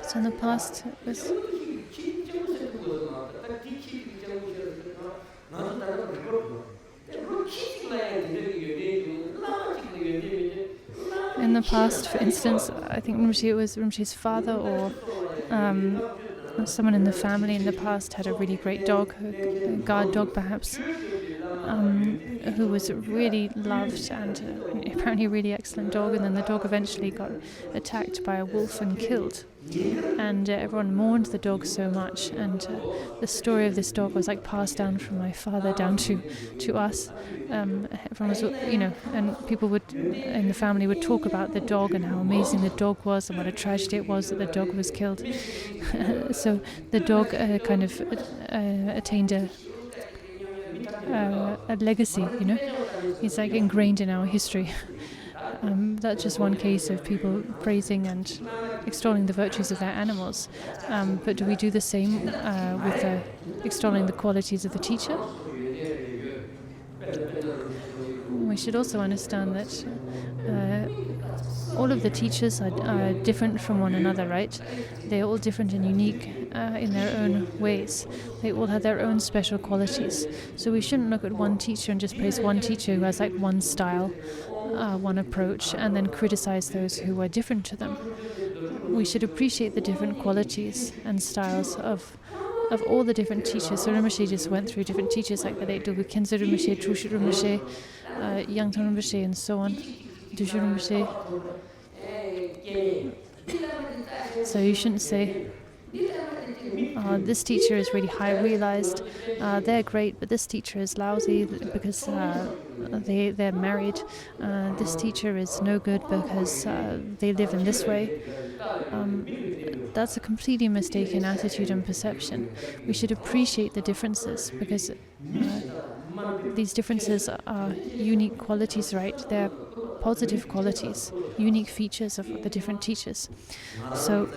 So in the past, for instance, I think Rinpoche, it was Rinpoche's father or someone in the family in the past had a really great dog, a guard dog perhaps, who was really loved and apparently a really excellent dog, and then the dog eventually got attacked by a wolf and killed. And everyone mourned the dog so much, and the story of this dog was like passed down from my father down to us. Everyone was, and people would in the family would talk about the dog and how amazing the dog was and what a tragedy it was that the dog was killed. So the dog kind of attained a legacy, He's like ingrained in our history. That's just one case of people praising and extolling the virtues of their animals. But do we do the same with extolling the qualities of the teacher? We should also understand that all of the teachers are different from one another, right? They're all different and unique in their own ways. They all have their own special qualities. So we shouldn't look at one teacher and just praise one teacher who has like one style, one approach, and then criticize those who are different to them. We should appreciate the different qualities and styles of all the different teachers. So Rinpoche just went through different teachers like the late Dulgu Khyentse Rinpoche, Trushu Rinpoche, Yangtang Rinpoche, and so on. Dushu Rinpoche. So you shouldn't say, this teacher is really high realized, they're great, but this teacher is lousy because they're married. This teacher is no good because they live in this way. That's a completely mistaken attitude and perception. We should appreciate the differences because these differences are unique qualities, right? They're positive qualities, unique features of the different teachers. So,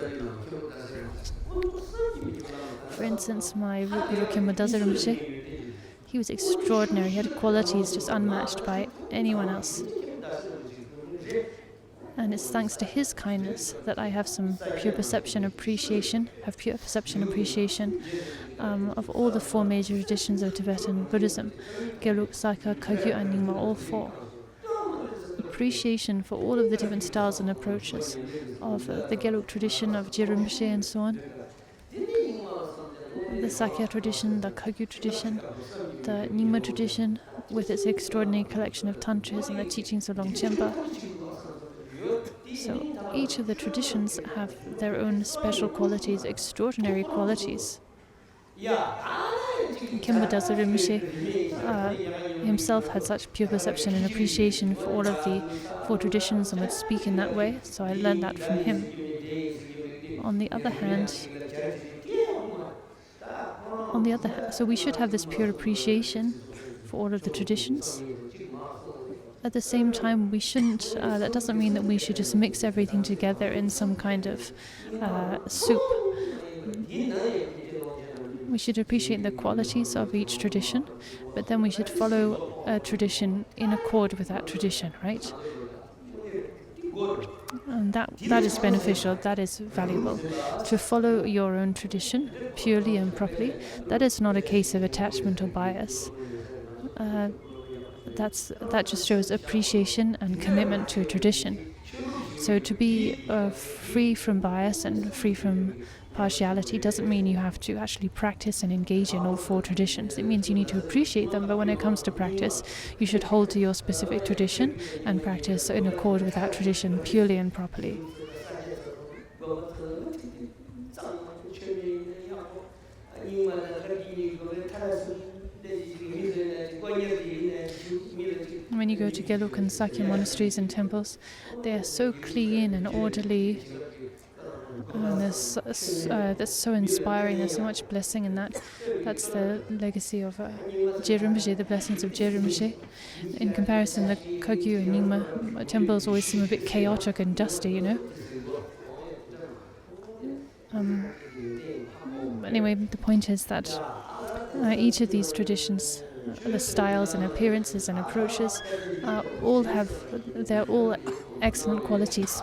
for instance, my root guru Khyentse Rinpoche, he was extraordinary. He had qualities just unmatched by anyone else. And it's thanks to his kindness that I have some pure perception appreciation of all the four major traditions of Tibetan Buddhism, Gelug, Sakya, Kagyu, and Nyingma, all four. Appreciation for all of the different styles and approaches of the Gelug tradition of Je Rinpoche and so on, the Sakya tradition, the Kagyu tradition, the Nyingma tradition with its extraordinary collection of tantras and the teachings of Longchenpa. So each of the traditions have their own special qualities, extraordinary qualities. Khyentse Rinpoche himself had such pure perception and appreciation for all of the four traditions and would speak in that way, so I learned that from him. On the other hand, so we should have this pure appreciation for all of the traditions. At the same time, we shouldn't, that doesn't mean that we should just mix everything together in some kind of soup. We should appreciate the qualities of each tradition, but then we should follow a tradition in accord with that tradition, right? And that is beneficial, that is valuable. To follow your own tradition purely and properly, that is not a case of attachment or bias. That just shows appreciation and commitment to a tradition. So to be free from bias and free from partiality doesn't mean you have to actually practice and engage in all four traditions. It means you need to appreciate them, but when it comes to practice, you should hold to your specific tradition and practice in accord with that tradition purely and properly. When you go to Gelug and Sakya monasteries and temples, they are so clean and orderly. And that's so inspiring. There's so much blessing in that. That's the legacy of Je Rinpoche, the blessings of Je Rinpoche. In comparison, the Kagyu and Nyingma temples always seem a bit chaotic and dusty, Anyway, the point is that each of these traditions, the styles and appearances and approaches, they're all excellent qualities,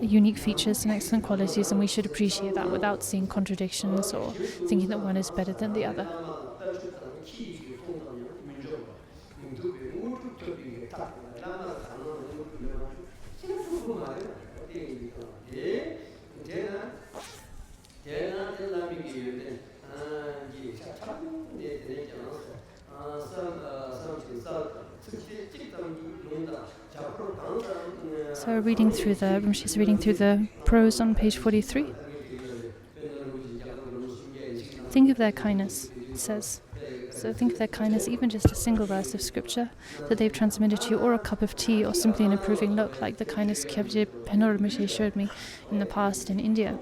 unique features and excellent qualities, and we should appreciate that without seeing contradictions or thinking that one is better than the other. So she's reading through the prose on page 43. Think of their kindness, it says. So think of their kindness, even just a single verse of scripture that they've transmitted to you, or a cup of tea, or simply an approving look, like the kindness Kyabje Penormishe showed me in the past in India.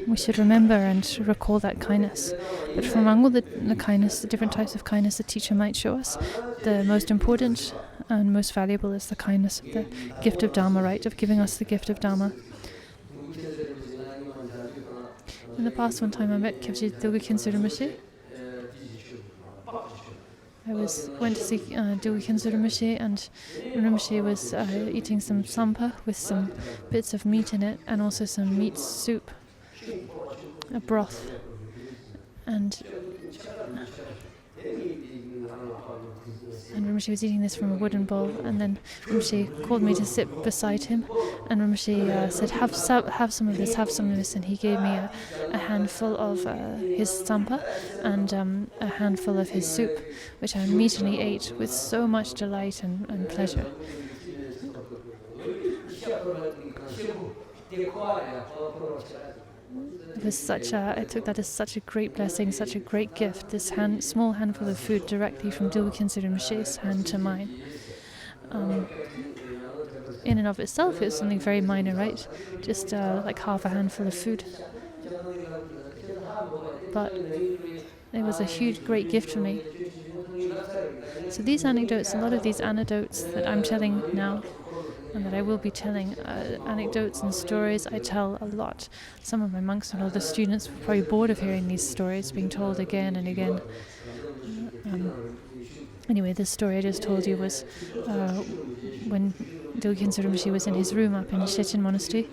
We should remember and recall that kindness. But from among all the kindness, the different types of kindness the teacher might show us, the most important and most valuable is the kindness of the gift of Dharma, right? Of giving us the gift of Dharma. In the past, one time I met Kyabje Dilgakhyin Rinpoche. I went to see Dilgakhyin Rinpoche, and Rinpoche was eating some sampa with some bits of meat in it, and also some meat soup, a broth. And Rinpoche was eating this from a wooden bowl, and then Rinpoche called me to sit beside him, and Rinpoche said, have some of this, and he gave me a handful of his sampa and a handful of his soup, which I immediately ate with so much delight and pleasure. I took that as such a great blessing, such a great gift, this small handful of food directly from Dilgakhyin Rinpoche's hand to mine. In and of itself, it was something very minor, right? Just like half a handful of food. But it was a huge, great gift for me. So these anecdotes, a lot of these anecdotes that I'm telling now, and that I will be telling, anecdotes and stories I tell a lot. Some of my monks and all the students were probably bored of hearing these stories being told again and again. Anyway, this story I just told you was when Dilgakhyin Rinpoche was in his room up in Shechen Monastery.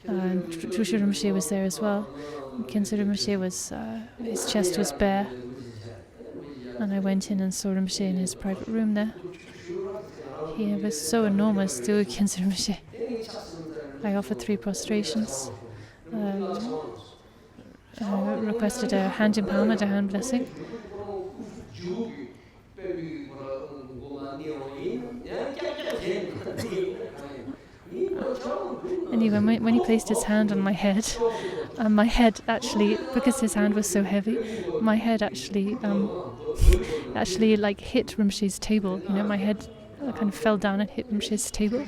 Trushu Rinpoche was there as well. Khyentse Rinpoche was, his chest was bare. And I went in and saw Rinpoche in his private room there. He was so enormous, Dilgakhyin Rinpoche. I offered 3 prostrations, requested a hand empowerment, a hand blessing. Anyway, when he placed his hand on my head actually, because his hand was so heavy, my head actually like hit Rinpoche's table. You know, my head kind of fell down and hit Rinpoche's table.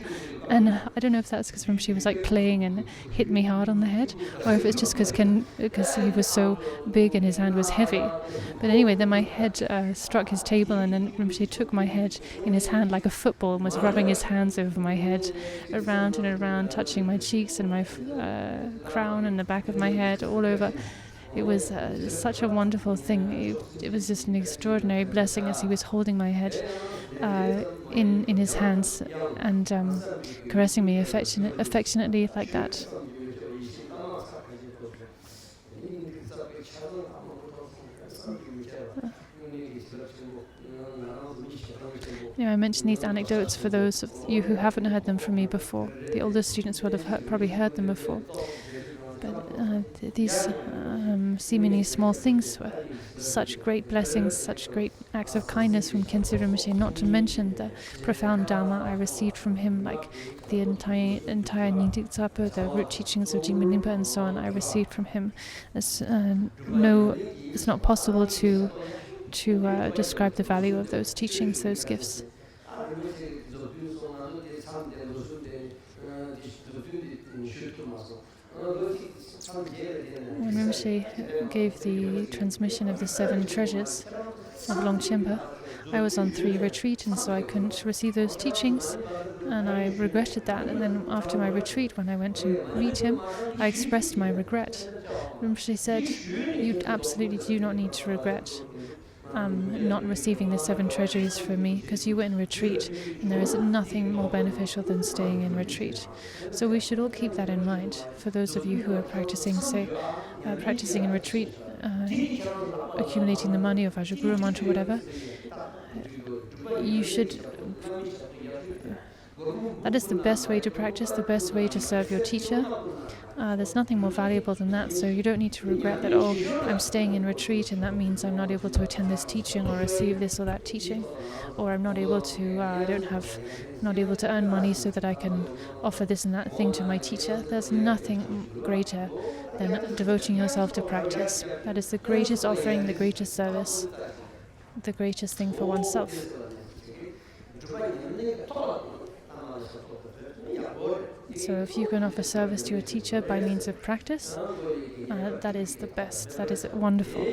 And I don't know if that's because Rinpoche was like playing and hit me hard on the head, or if it's just because he was so big and his hand was heavy. But anyway, then my head struck his table, and then Rinpoche took my head in his hand like a football and was rubbing his hands over my head, around and around, touching my cheeks and my crown and the back of my head, all over. It was such a wonderful thing. It was just an extraordinary blessing as he was holding my head in his hands and caressing me affectionately like that. I mentioned these anecdotes for those of you who haven't heard them from me before. The older students will have probably heard them before. But these seemingly small things were such great blessings, such great acts of kindness from Khyentse Rinpoche, not to mention the profound Dharma I received from him, like the entire Nyingtik Tsapo, the root teachings of Jigme Rinpa and so on, I received from him. It's not possible to describe the value of those teachings, those gifts. When Rinpoche gave the transmission of the 7 treasures of Longchenpa, I was on 3 retreat, and so I couldn't receive those teachings, and I regretted that. And then after my retreat, when I went to meet him, I expressed my regret. Rinpoche said, "You absolutely do not need to regret not receiving the 7 treasuries from me, because you were in retreat, and there is nothing more beneficial than staying in retreat." So we should all keep that in mind. For those of you who are practicing in retreat, accumulating the money of Vajraguru mantra, whatever, you should. That is the best way to practice, the best way to serve your teacher. There's nothing more valuable than that, so you don't need to regret that, oh, I'm staying in retreat and that means I'm not able to attend this teaching or receive this or that teaching, or I'm not able to, not able to earn money so that I can offer this and that thing to my teacher. There's nothing greater than devoting yourself to practice. That is the greatest offering, the greatest service, the greatest thing for oneself. So if you can offer service to your teacher by means of practice, that is the best, that is wonderful.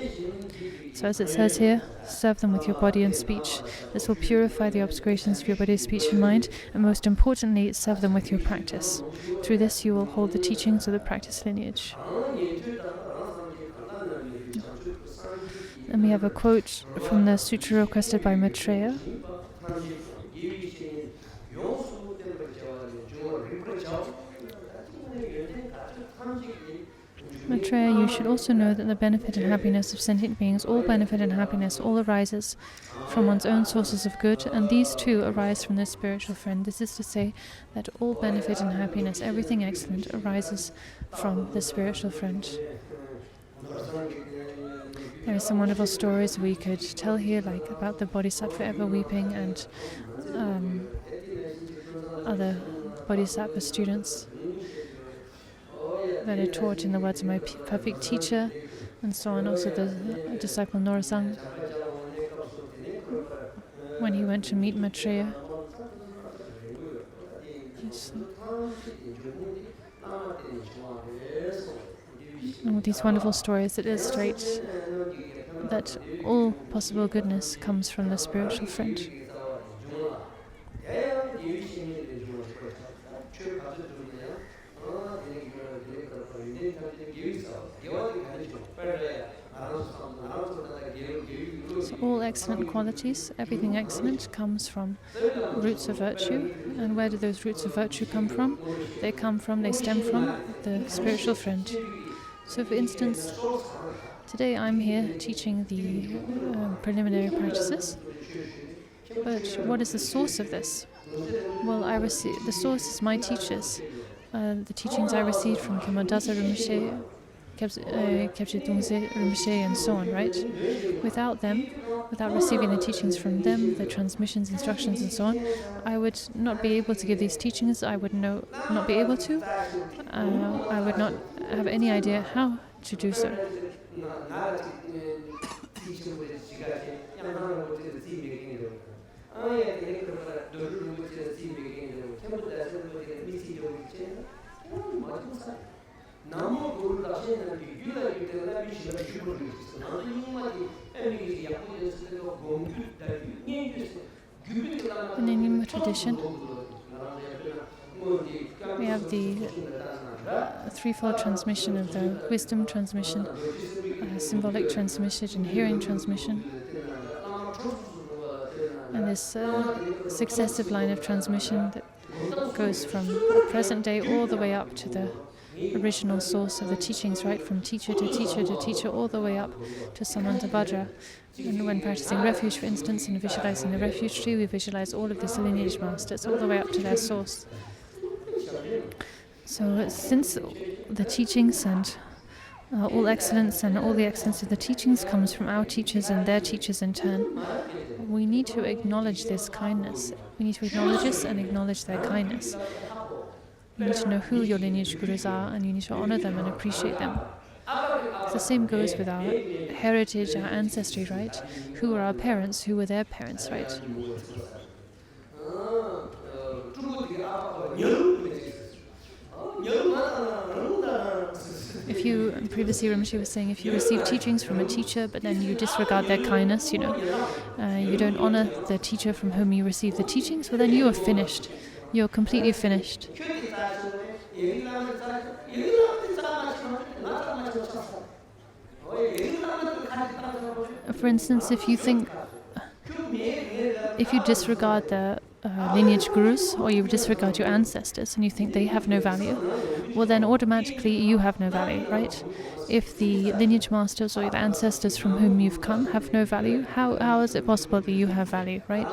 So as it says here, serve them with your body and speech. This will purify the obscurations of your body, speech and mind, and most importantly, serve them with your practice. Through this you will hold the teachings of the practice lineage. And we have a quote from the sutra requested by Maitreya. Maitreya, you should also know that the benefit and happiness of sentient beings, all benefit and happiness, all arises from one's own sources of good, and these too arise from the spiritual friend. This is to say that all benefit and happiness, everything excellent, arises from the spiritual friend. There are some wonderful stories we could tell here, like about the Bodhisattva ever weeping and other Bodhisattva students that are taught in the words of my perfect teacher, and so on. Also the disciple Norisang, when he went to meet Maitreya. And all these wonderful stories that illustrate that all possible goodness comes from the spiritual friend. So all excellent qualities, everything excellent, comes from roots of virtue. And where do those roots of virtue come from? They stem from the spiritual friend. So for instance, today I'm here teaching the preliminary practices. But what is the source of this? Well, the source is my teachers. The teachings I received from Kimondasa Rinpoche, Kyabje Dungse Rinpoche, and so on, right? Without them, without receiving the teachings from them, the transmissions, instructions, and so on, I would not be able to give these teachings. I would not be able to. I would not have any idea how to do so. In the Nyingma tradition, we have the threefold transmission of the wisdom transmission, symbolic transmission, and hearing transmission. And this successive line of transmission that goes from the present day all the way up to the original source of the teachings, right, from teacher to teacher to teacher, all the way up to Samantabhadra. And when practicing refuge, for instance, and visualizing the refuge tree, we visualize all of this lineage masters, all the way up to their source. So since the teachings and all excellence and all the excellence of the teachings comes from our teachers and their teachers in turn, we need to acknowledge this kindness. We need to acknowledge this and acknowledge their kindness. You need to know who your lineage gurus are, and you need to honor them and appreciate them. The same goes with our heritage, our ancestry, right? Who are our parents? Who were their parents, right? If you, previously Rinpoche was saying, if you receive teachings from a teacher but then you disregard their kindness, you don't honor the teacher from whom you receive the teachings, well then you are finished. You're completely finished. For instance, if you disregard the lineage gurus, or you disregard your ancestors and you think they have no value, well then automatically you have no value, right? If the lineage masters or the ancestors from whom you've come have no value, how is it possible that you have value, right?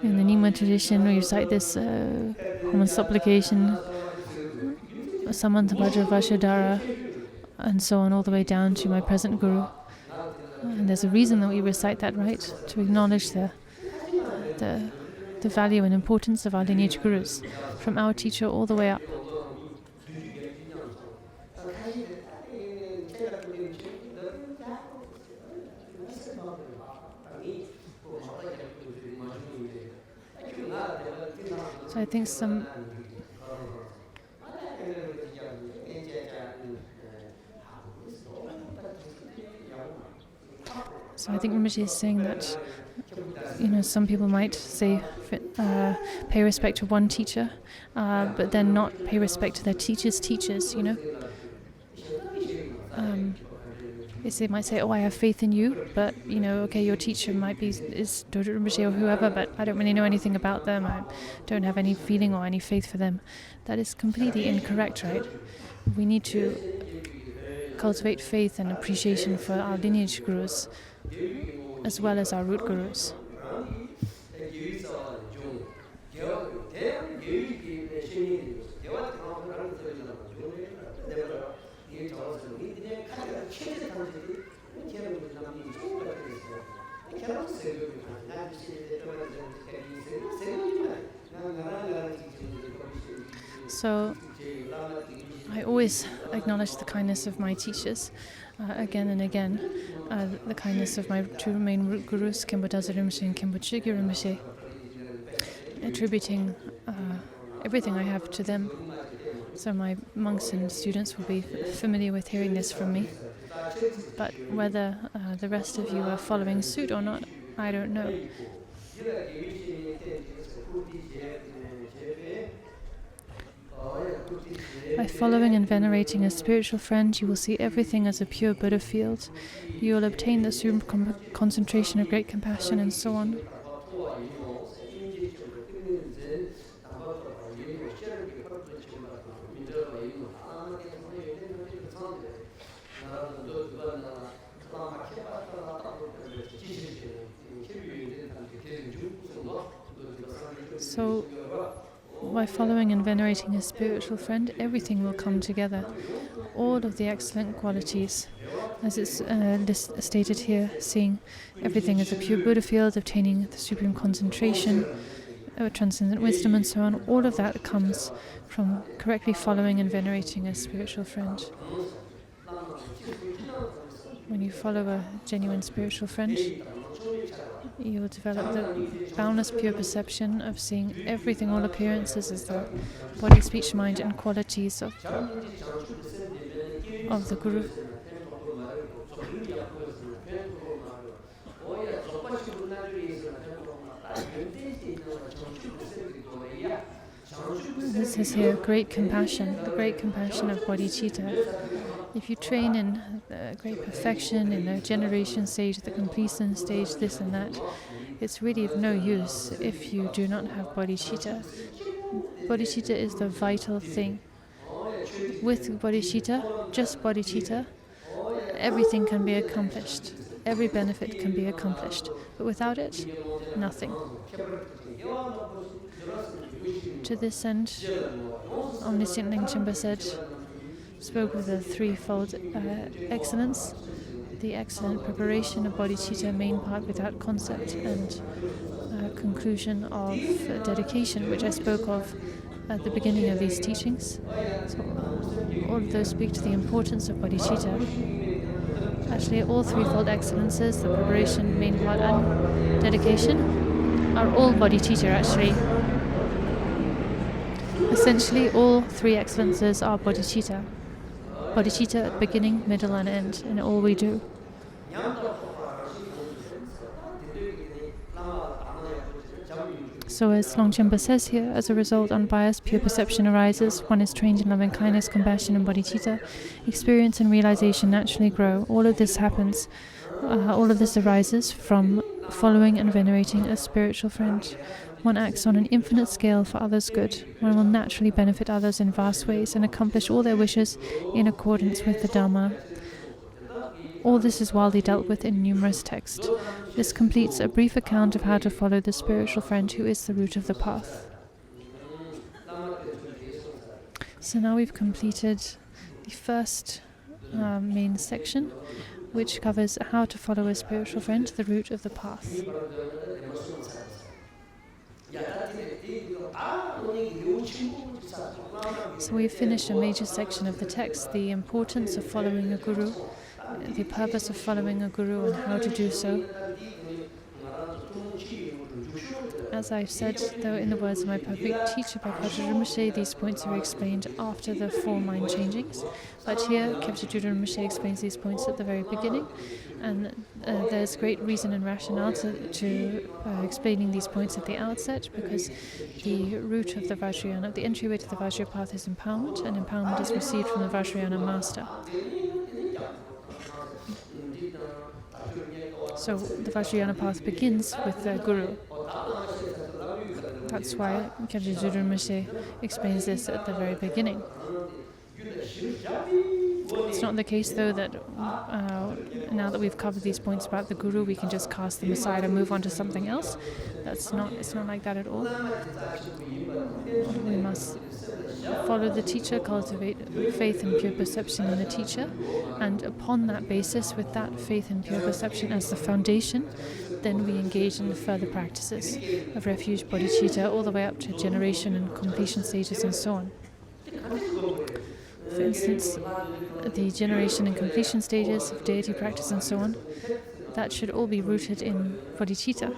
In the Nyingma tradition, we recite this common supplication, Samanta Bhadra Vashadhara, and so on, all the way down to my present Guru. And there's a reason that we recite that, right? To acknowledge the value and importance of our lineage gurus, from our teacher all the way up. So I think Rinpoche is saying that, some people might say pay respect to one teacher, but then not pay respect to their teacher's teachers, They might say, I have faith in you, but, your teacher is Dodo Rinpoche or whoever, but I don't really know anything about them. I don't have any feeling or any faith for them. That is completely incorrect, right? We need to cultivate faith and appreciation for our lineage gurus, as well as our root gurus. So I always acknowledge the kindness of my teachers again and again, the kindness of my two main root gurus, Khenpo Daza Rinpoche and Khenpo Chögyo Rinpoche, attributing everything I have to them. So my monks and students will be familiar with hearing this from me. But whether the rest of you are following suit or not, I don't know. By following and venerating a spiritual friend, you will see everything as a pure Buddha field. You will obtain the supreme concentration of great compassion, and so on. So, by following and venerating a spiritual friend, everything will come together. All of the excellent qualities, as it's stated here, seeing everything as a pure Buddha field, obtaining the supreme concentration, transcendent wisdom, and so on, all of that comes from correctly following and venerating a spiritual friend. When you follow a genuine spiritual friend, you will develop the boundless pure perception of seeing everything, all appearances, as the body, speech, mind, and qualities of the Guru. This is here great compassion, the great compassion of bodhicitta. If you train in great perfection, in the generation stage, the completion stage, this and that, it's really of no use if you do not have bodhicitta. Bodhicitta is the vital thing. With bodhicitta, just bodhicitta, everything can be accomplished. Every benefit can be accomplished. But without it, nothing. To this end, Omniscient Lingchenpa spoke of the threefold excellence, the excellent preparation of bodhicitta, main part without concept, and conclusion of dedication, which I spoke of at the beginning of these teachings. So all of those speak to the importance of bodhicitta. Actually, all threefold excellences, the preparation, main part, and dedication, are all bodhicitta, actually. Essentially, all three excellences are bodhicitta. Bodhicitta at beginning, middle, and end, in all we do. So as Longchenpa says here, as a result, unbiased, pure perception arises. One is trained in loving kindness, compassion, and bodhicitta. Experience and realization naturally grow. All of this happens. All of this arises from following and venerating a spiritual friend. One acts on an infinite scale for others' good. One will naturally benefit others in vast ways and accomplish all their wishes in accordance with the Dharma. All this is widely dealt with in numerous texts. This completes a brief account of how to follow the spiritual friend who is the root of the path. So now we've completed the first main section, which covers how to follow a spiritual friend, the root of the path. So we've finished a major section of the text, the importance of following a guru, the purpose of following a guru and how to do so. As I've said, though, in the words of my perfect teacher, Papaji Rinpoche, these points are explained after the 4 mind changings. But here, Khyentse Drüden Rinpoche explains these points at the very beginning, and there's great reason and rationale to explaining these points at the outset, because the root of the Vajrayana, the entryway to the Vajra path is empowerment, and empowerment is received from the Vajrayana master. So the Vajrayana path begins with the guru. That's why Khyentse Drüden Rinpoche explains this at the very beginning. It's not the case, though, that now that we've covered these points about the guru, we can just cast them aside and move on to something else. It's not like that at all. We must follow the teacher, cultivate faith and pure perception in the teacher, and upon that basis, with that faith and pure perception as the foundation, then we engage in the further practices of refuge, bodhicitta, all the way up to generation and completion stages and so on. For instance, the generation and completion stages of deity practice and so on, that should all be rooted in bodhicitta.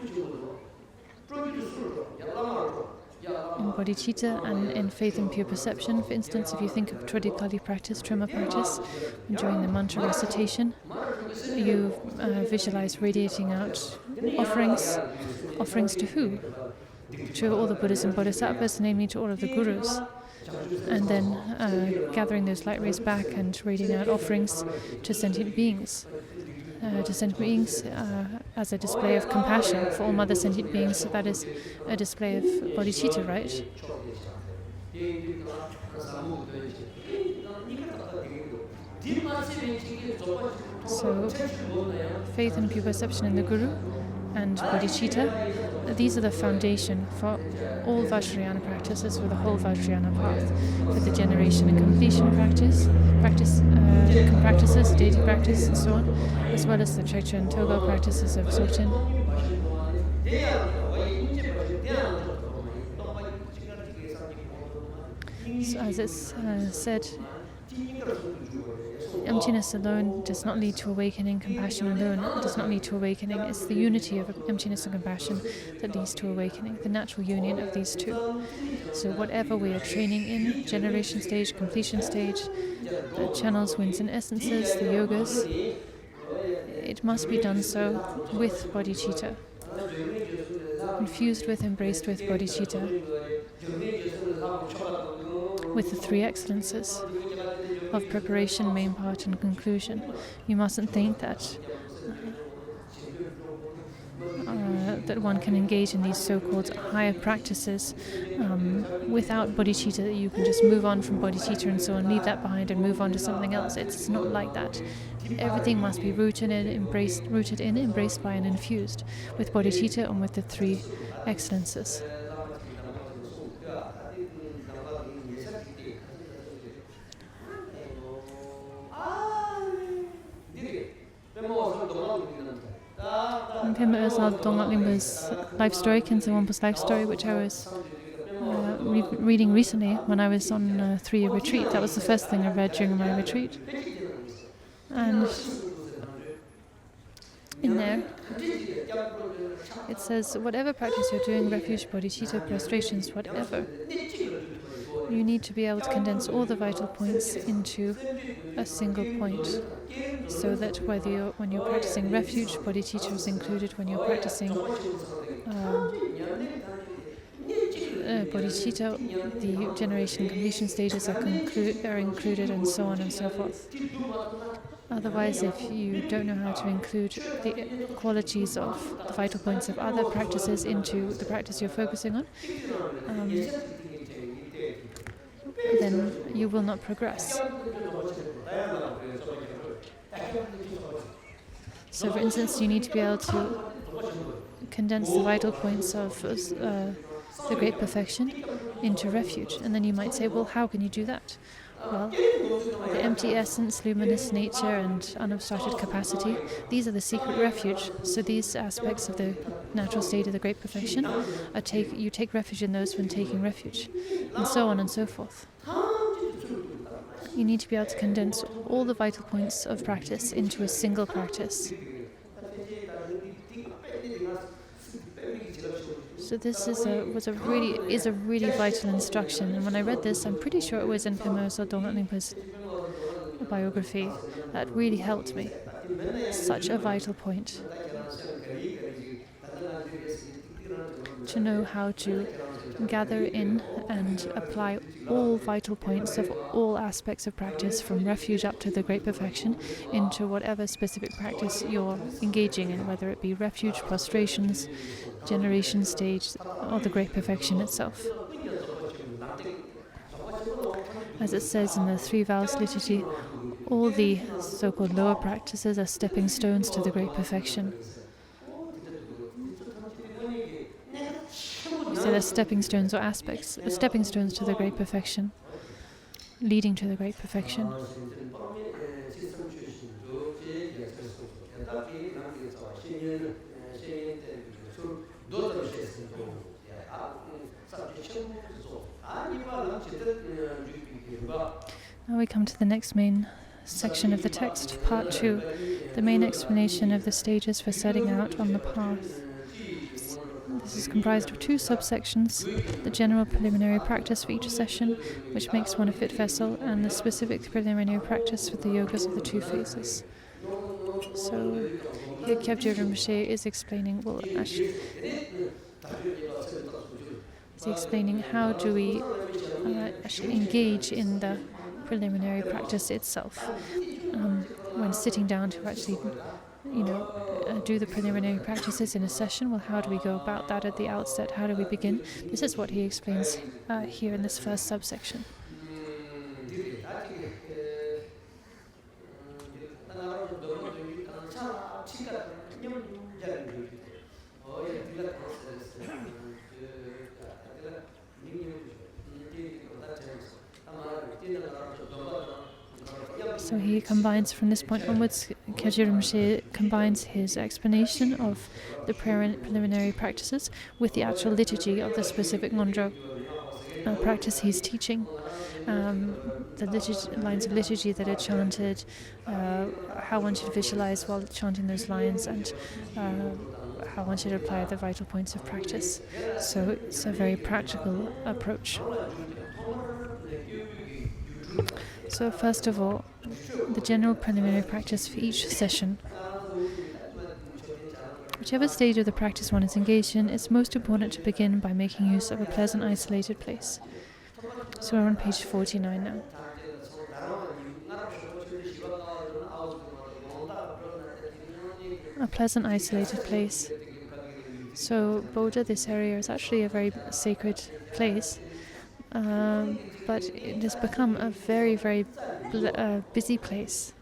In bodhicitta and in faith and pure perception. For instance, if you think of Trodikali practice, Trema practice, during the mantra recitation, you visualize radiating out offerings. Offerings to who? To all the Buddhas and Bodhisattvas, namely to all of the gurus. And then gathering those light rays back and radiating out offerings to sentient beings. As a display of compassion for all mother sentient beings. So that is a display of bodhicitta, right? So, faith and pure perception in the Guru and bodhicitta, these are the foundation for all Vajrayana practices, for the whole Vajrayana path, for the generation and completion practices, deity practice, and so on, as well as the Trekcha and Toga practices of Dzogchen. So as it's said, emptiness alone does not lead to awakening, compassion alone does not lead to awakening. It's the unity of emptiness and compassion that leads to awakening, the natural union of these two. So whatever we are training in, generation stage, completion stage, the channels, winds and essences, the yogas, it must be done so with bodhicitta, infused with, embraced with bodhicitta, with the 3 excellences of preparation, main part and conclusion. You mustn't think that that one can engage in these so-called higher practices without bodhicitta, that you can just move on from bodhicitta and so on, leave that behind and move on to something else. It's not like that. Everything must be rooted in, embraced by and infused with bodhicitta and with the 3 excellences. Pema Özal Donglat Limba's life story, Khyentse Wangpo's life story, which I was reading recently when I was on a 3-year retreat. That was the first thing I read during my retreat. And in there, it says, whatever practice you're doing, refuge, bodhicitta, prostrations, whatever, you need to be able to condense all the vital points into a single point, so that when you're practicing refuge, bodhicitta is included. When you're practicing bodhicitta, the generation and completion stages are included, and so on and so forth. Otherwise, if you don't know how to include the qualities of the vital points of other practices into the practice you're focusing on, then you will not progress. So, for instance, you need to be able to condense the vital points of the great perfection into refuge. And then you might say, well, how can you do that? Well, the empty essence, luminous nature, and unobstructed capacity, these are the secret refuge. So these aspects of the natural state of the great perfection, you take refuge in those when taking refuge, and so on and so forth. You need to be able to condense all the vital points of practice into a single practice. So this is a really vital instruction, and when I read this, I'm pretty sure it was in Pema Sodong Rinpoche's biography. That really helped me. Such a vital point. To know how to gather in and apply all vital points of all aspects of practice, from refuge up to the great perfection, into whatever specific practice you're engaging in, whether it be refuge, prostrations, generation stage, or the great perfection itself. As it says in the Three Vows Liturgy, all the so-called lower practices are stepping stones to the great perfection. So they're stepping stones or aspects, stepping stones to the great perfection, leading to the great perfection. Now we come to the next main section of the text, part 2, the main explanation of the stages for setting out on the path. This is comprised of 2 subsections: the general preliminary practice for each session, which makes one a fit vessel, and the specific preliminary practice for the yogas of the 2 phases. So here Kyabje Rinpoche is explaining, how do we actually engage in the preliminary practice itself. When sitting down to actually do the preliminary practices in a session, well, how do we go about that at the outset? How do we begin? This is what he explains here in this first subsection. So he combines, from this point onwards, Kyabje Rinpoche combines his explanation of the preliminary practices with the actual liturgy of the specific Ngondro practice he's teaching. The lines of liturgy that are chanted, how one should visualize while chanting those lines, and how one should apply the vital points of practice. So it's a very practical approach. So first of all, the general preliminary practice for each session. Whichever stage of the practice one is engaged in, it's most important to begin by making use of a pleasant, isolated place. So we're on page 49 now. A pleasant, isolated place. So Bodha, this area, is actually a very sacred place. But it has become a very, very busy place.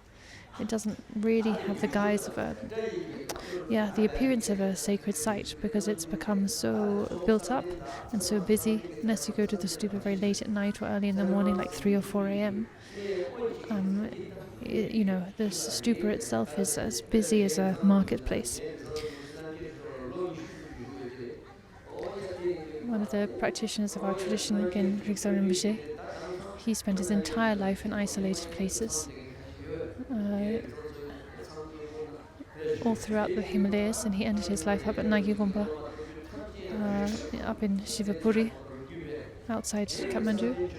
It doesn't really have the guise of the appearance of a sacred site, because it's become so built up and so busy. Unless you go to the stupa very late at night or early in the morning, like 3 or 4 a.m. The stupa itself is as busy as a marketplace. One of the practitioners of our tradition, again, Rigsa Rinpoche, he spent his entire life in isolated places, all throughout the Himalayas, and he ended his life up at Nagigompa, up in Shivapuri, outside Kathmandu.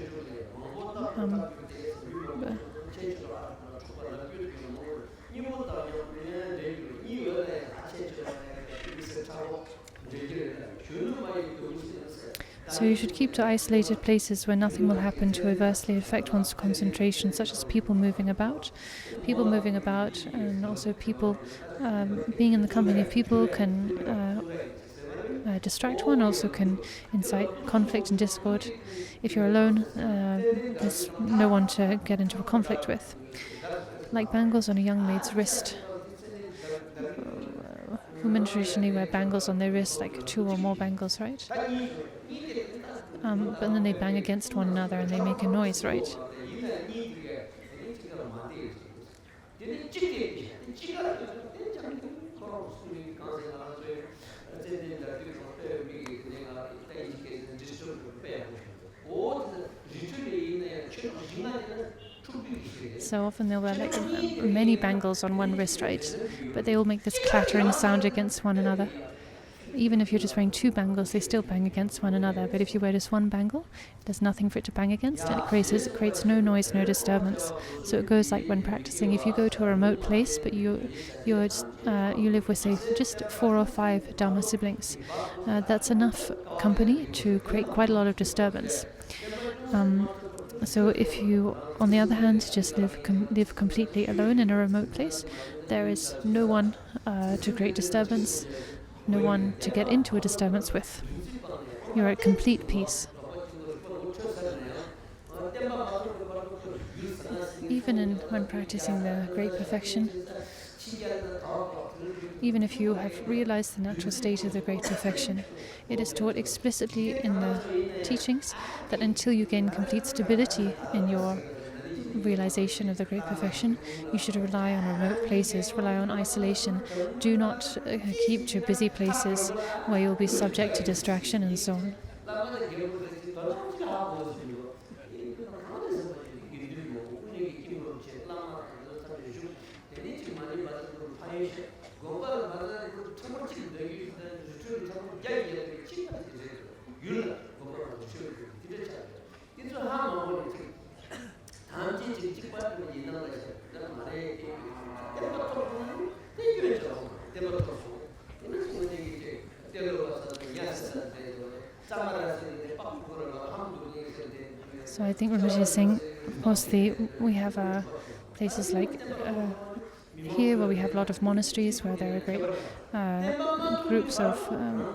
So you should keep to isolated places where nothing will happen to adversely affect one's concentration, such as people moving about, and also people being in the company of people can distract one, also can incite conflict and discord. If you're alone, there's no one to get into a conflict with. Like bangles on a young maid's wrist. women traditionally wear bangles on their wrists, like 2 or more bangles, right? But then they bang against one another and they make a noise, right? So often they'll wear like many bangles on one wrist, right? But they all make this clattering sound against one another. Even if you're just wearing 2 bangles, they still bang against one another. But if you wear just 1 bangle, there's nothing for it to bang against, and it creates no noise, no disturbance. So it goes like when practicing. If you go to a remote place, but you live with, say, just 4 or 5 Dharma siblings, that's enough company to create quite a lot of disturbance. So if you, on the other hand, just live completely alone in a remote place, there is no one to create disturbance, no one to get into a disturbance with. You're at complete peace. Even when practicing the great perfection, even if you have realized the natural state of the great perfection, it is taught explicitly in the teachings that until you gain complete stability in your realization of the great perfection, you should rely on remote places, rely on isolation. Do not keep to busy places where you'll be subject to distraction and so on. So I think Rinpoche is saying, of course, we have places like here where we have a lot of monasteries where there are great groups of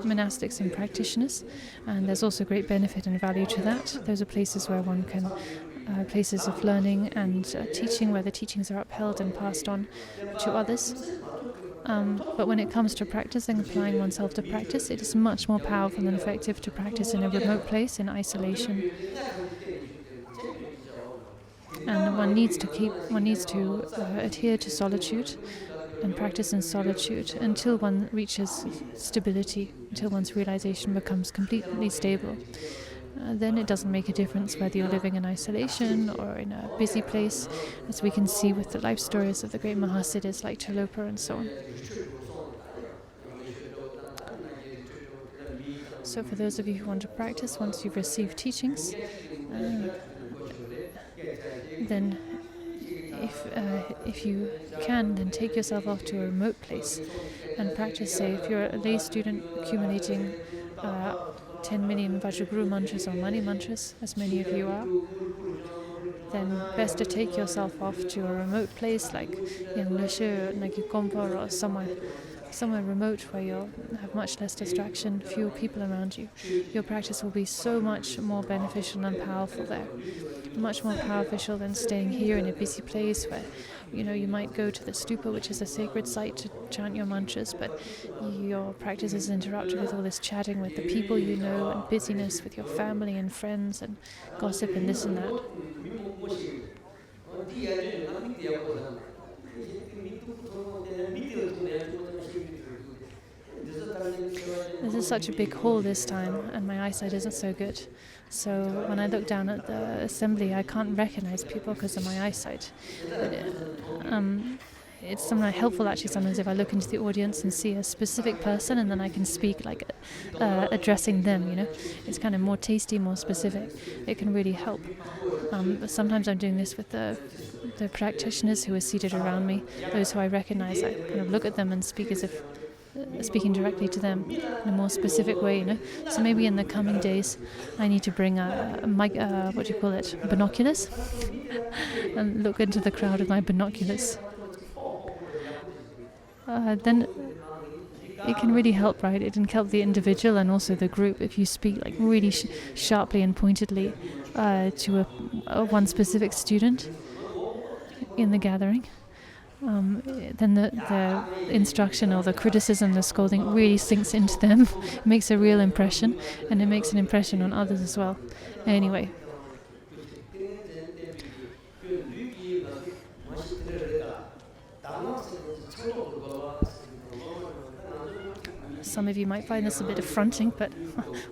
monastics and practitioners, and there's also great benefit and value to that. Those are places where one can, places of learning and teaching, where the teachings are upheld and passed on to others. But when it comes to practicing, applying oneself to practice, it is much more powerful and effective to practice in a remote place, in isolation. And one needs to adhere to solitude and practice in solitude until one reaches stability, until one's realization becomes completely stable. Then it doesn't make a difference whether you're living in isolation or in a busy place, as we can see with the life stories of the great Mahasiddhas like Chalopa and so on. So for those of you who want to practice, once you've received teachings, then if you can, then take yourself off to a remote place and practice. Say, if you're a lay student accumulating 10 million Vajraguru mantras or money mantras, as many of you are, then best to take yourself off to a remote place like Ngondro, Kompa, or somewhere remote where you'll have much less distraction, fewer people around you. Your practice will be so much more beneficial and powerful there. Much more powerful than staying here in a busy place where, you might go to the stupa, which is a sacred site, to chant your mantras, but your practice is interrupted with all this chatting with the people you know and busyness with your family and friends and gossip and this and that. This is such a big hall this time, and my eyesight isn't so good. So when I look down at the assembly, I can't recognize people because of my eyesight. But it's somewhat helpful actually sometimes if I look into the audience and see a specific person, and then I can speak like addressing them. It's kind of more tasty, more specific. It can really help. But sometimes I'm doing this with the practitioners who are seated around me, those who I recognize. I kind of look at them and speak as if speaking directly to them in a more specific way, So maybe in the coming days, I need to bring binoculars, and look into the crowd with my binoculars. Then it can really help, right? It can help the individual and also the group if you speak like really sharply and pointedly to one specific student in the gathering. then the instruction or the criticism, the scolding really sinks into them. It makes a real impression, and it makes an impression on others as well. Anyway. Some of you might find this a bit affronting, but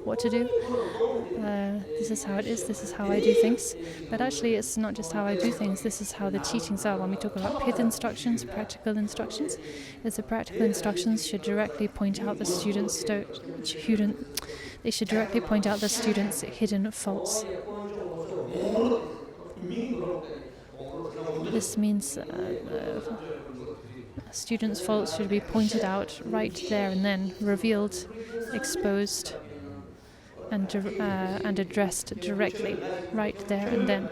what to do? This is how it is, this is how I do things. But actually it's not just how I do things, this is how the teachings are. When we talk about pith instructions, practical instructions, the practical instructions should directly point out the students' they should directly point out the students' hidden faults. This means students' faults should be pointed out right there and then, revealed, exposed, and addressed directly, right there and then.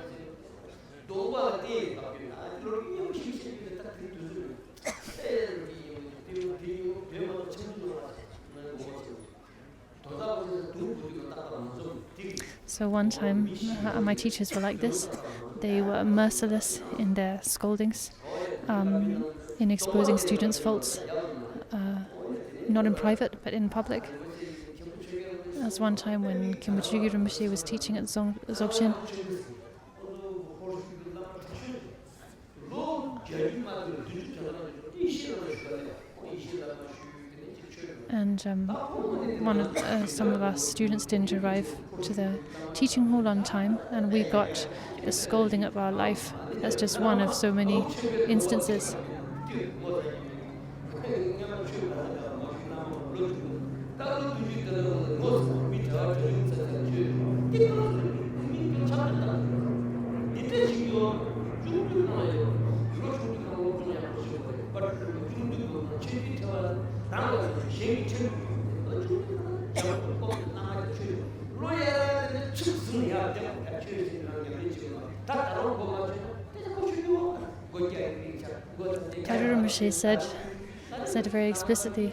So one time, my teachers were like this. They were merciless in their scoldings, in exposing students' faults, not in private, but in public. There was one time when Kimbuchugi Rinpoche was teaching at Dzogchen. And some of our students didn't arrive to the teaching hall on time, and we got the scolding of our life. That's just one of so many instances. Tadru Rinpoche said very explicitly,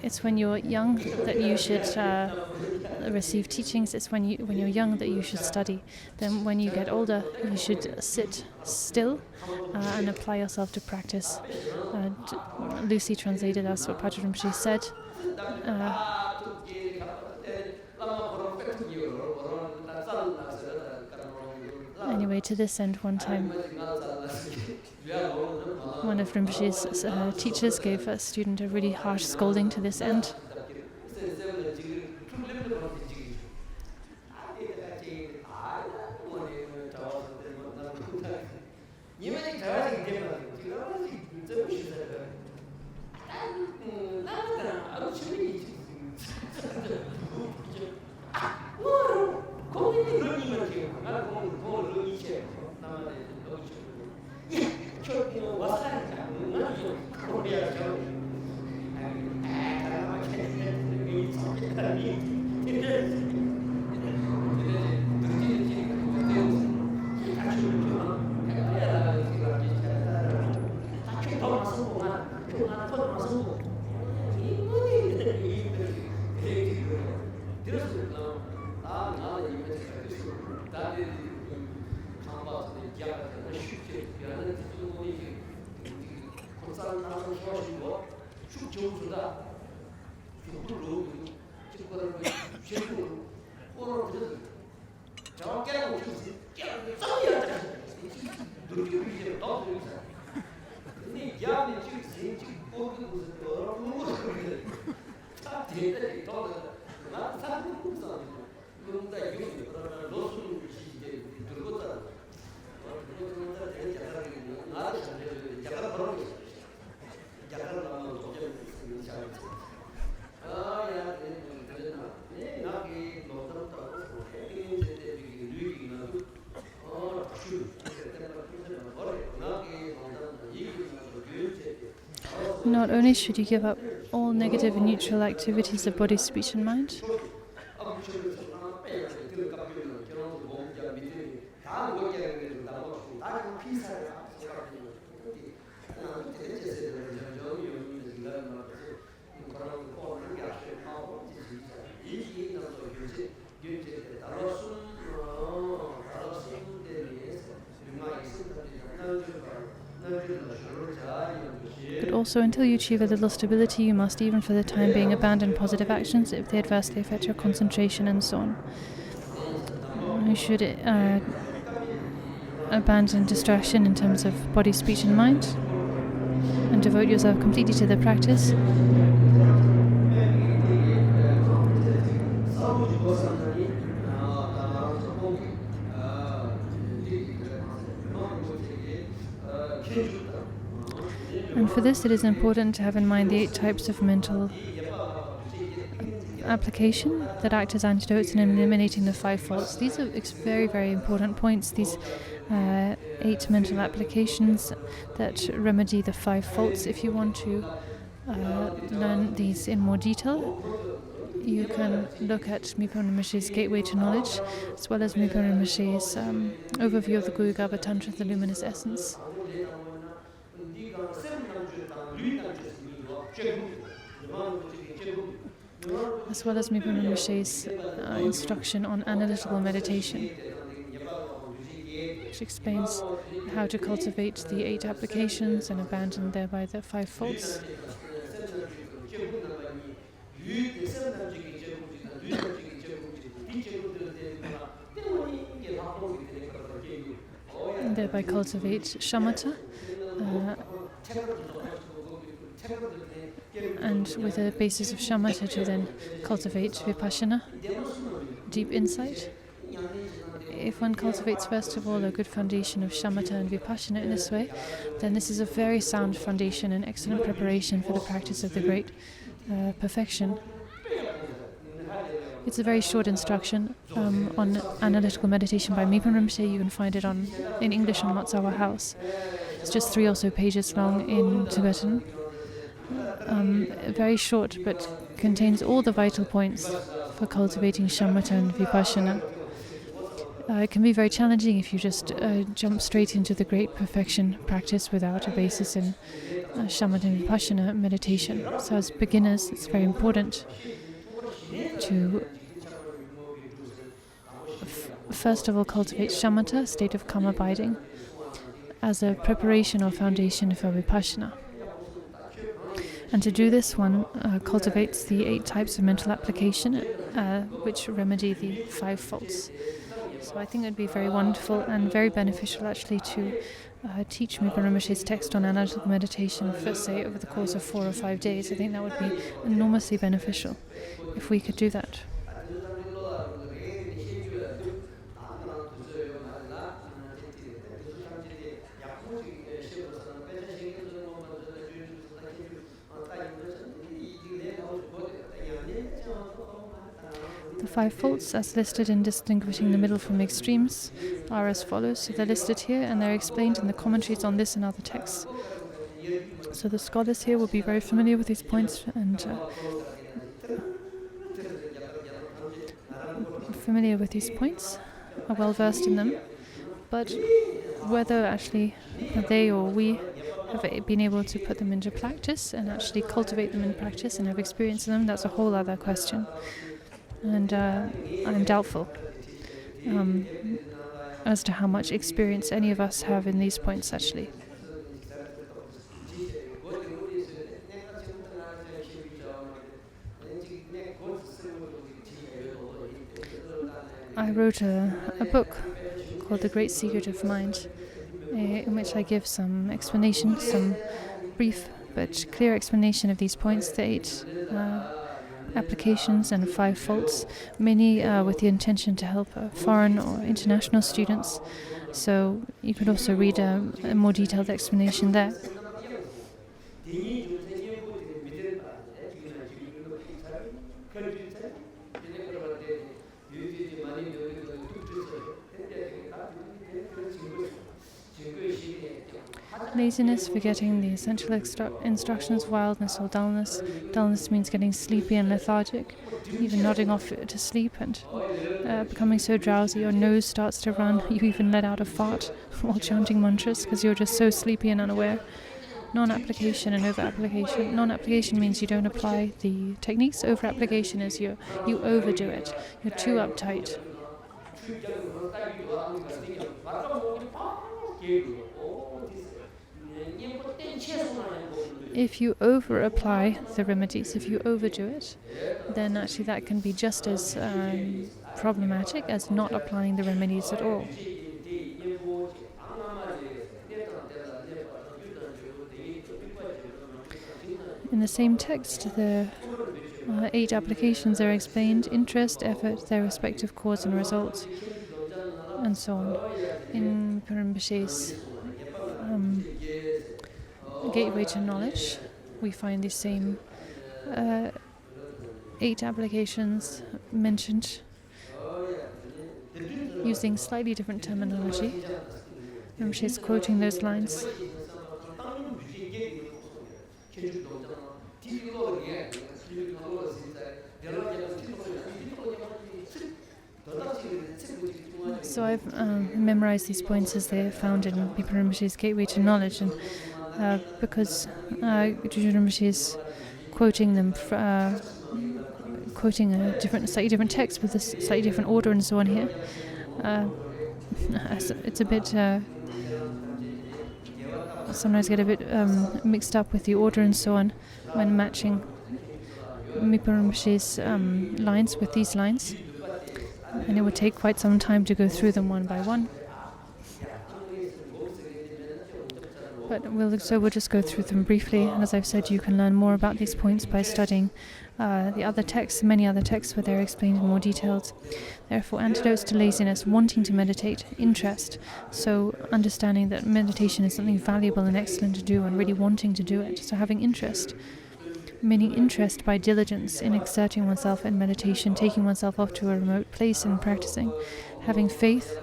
it's when you're young that you should receive teachings. It's when you're young that you should study. Then when you get older, you should sit still and apply yourself to practice. Loosely translated, that's what Tadru Rinpoche said. Anyway, to this end, one time, one of Rinpoche's teachers gave a student a really harsh scolding to this end. Not only should you give up all negative and neutral activities of body, speech and mind, Also, until you achieve a little stability, you must, even for the time being, abandon positive actions if they adversely affect your concentration and so on. You should abandon distraction in terms of body, speech, and mind, and devote yourself completely to the practice. And for this, it is important to have in mind the 8 types of mental application that act as antidotes in eliminating the 5 faults. These are very, very important points. These 8 mental applications that remedy the 5 faults. If you want to learn these in more detail, you can look at Mipo Rinpoche's Gateway to Knowledge, as well as Mipo Rinpoche's overview of the Guru Gaba Tantra, the Luminous Essence, as well as Mipo Rinpoche's instruction on analytical meditation, which explains how to cultivate the 8 applications and abandon thereby the 5 faults. And thereby cultivate shamatha, and with a basis of shamatha to then cultivate vipassana, deep insight. If one cultivates first of all a good foundation of shamatha and vipassana in this way, then this is a very sound foundation and excellent preparation for the practice of the great perfection. It's a very short instruction on analytical meditation by Mipo Rinpoche. You can find it in English on Matsawa House. It's just 3 or so pages long in Tibetan. Very short, but contains all the vital points for cultivating shamatha and vipassana. It can be very challenging if you just jump straight into the great perfection practice without a basis in shamatha and vipassana meditation. So as beginners, it's very important to first of all cultivate shamatha, state of calm abiding, as a preparation or foundation for vipassana. And to do this, one cultivates the 8 types of mental application, which remedy the 5 faults. So I think it would be very wonderful and very beneficial actually to teach Mipo Rinpoche's text on analytical meditation for, say, over the course of 4 or 5 days. I think that would be enormously beneficial if we could do that. The 5 faults, as listed in distinguishing the middle from extremes, are as follows. So they're listed here and they're explained in the commentaries on this and other texts. So the scholars here will be very familiar with these points and are well versed in them. But whether actually they or we have been able to put them into practice and actually cultivate them in practice and have experience in them, that's a whole other question. And I'm doubtful as to how much experience any of us have in these points actually. I wrote a book called The Great Secret of Mind, in which I give some explanation, some brief but clear explanation of these points, the 8 applications and 5 faults, many with the intention to help foreign or international students. So you could also read a more detailed explanation there. Laziness, forgetting the essential instructions, wildness or dullness. Dullness means getting sleepy and lethargic, even nodding off to sleep and becoming so drowsy your nose starts to run. You even let out a fart while chanting mantras because you're just so sleepy and unaware. Non-application and over-application. Non-application means you don't apply the techniques. Over-application is you overdo it. You're too uptight. if you over-apply the remedies, if you overdo it, then actually that can be just as problematic as not applying the remedies at all. In the same text, the 8 applications are explained: interest, effort, their respective cause and result, and so on. In Rinpoche's Gateway to Knowledge, we find the same 8 applications mentioned using slightly different terminology. Rinpoche is quoting those lines. So I've memorized these points as they're found in Mipo Rinpoche's Gateway to Knowledge, and because Juju Rinpoche is quoting them, quoting a slightly different text with a slightly different order and so on here, it's a bit sometimes get a bit mixed up with the order and so on when matching Mipo Rinpoche's lines with these lines, and it would take quite some time to go through them one by one. But we'll just go through them briefly, and as I've said, you can learn more about these points by studying the other texts, many other texts where they're explained in more details. Therefore, antidotes to laziness: wanting to meditate, interest, so understanding that meditation is something valuable and excellent to do and really wanting to do it, so having interest, meaning interest by diligence in exerting oneself in meditation, taking oneself off to a remote place and practicing, having faith,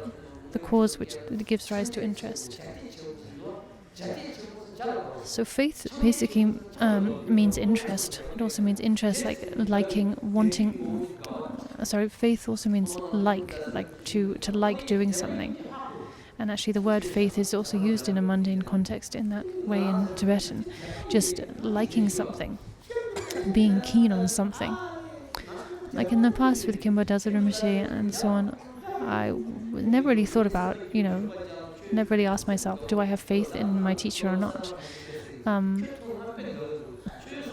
the cause which gives rise to interest. So faith basically means interest. It also means interest, like liking, wanting. Faith also means to like doing something. And actually, the word faith is also used in a mundane context in that way in Tibetan, just liking something, being keen on something. Like in the past with Kimbo Daza Rinpoche and so on, I never really thought about, never really asked myself, do I have faith in my teacher or not?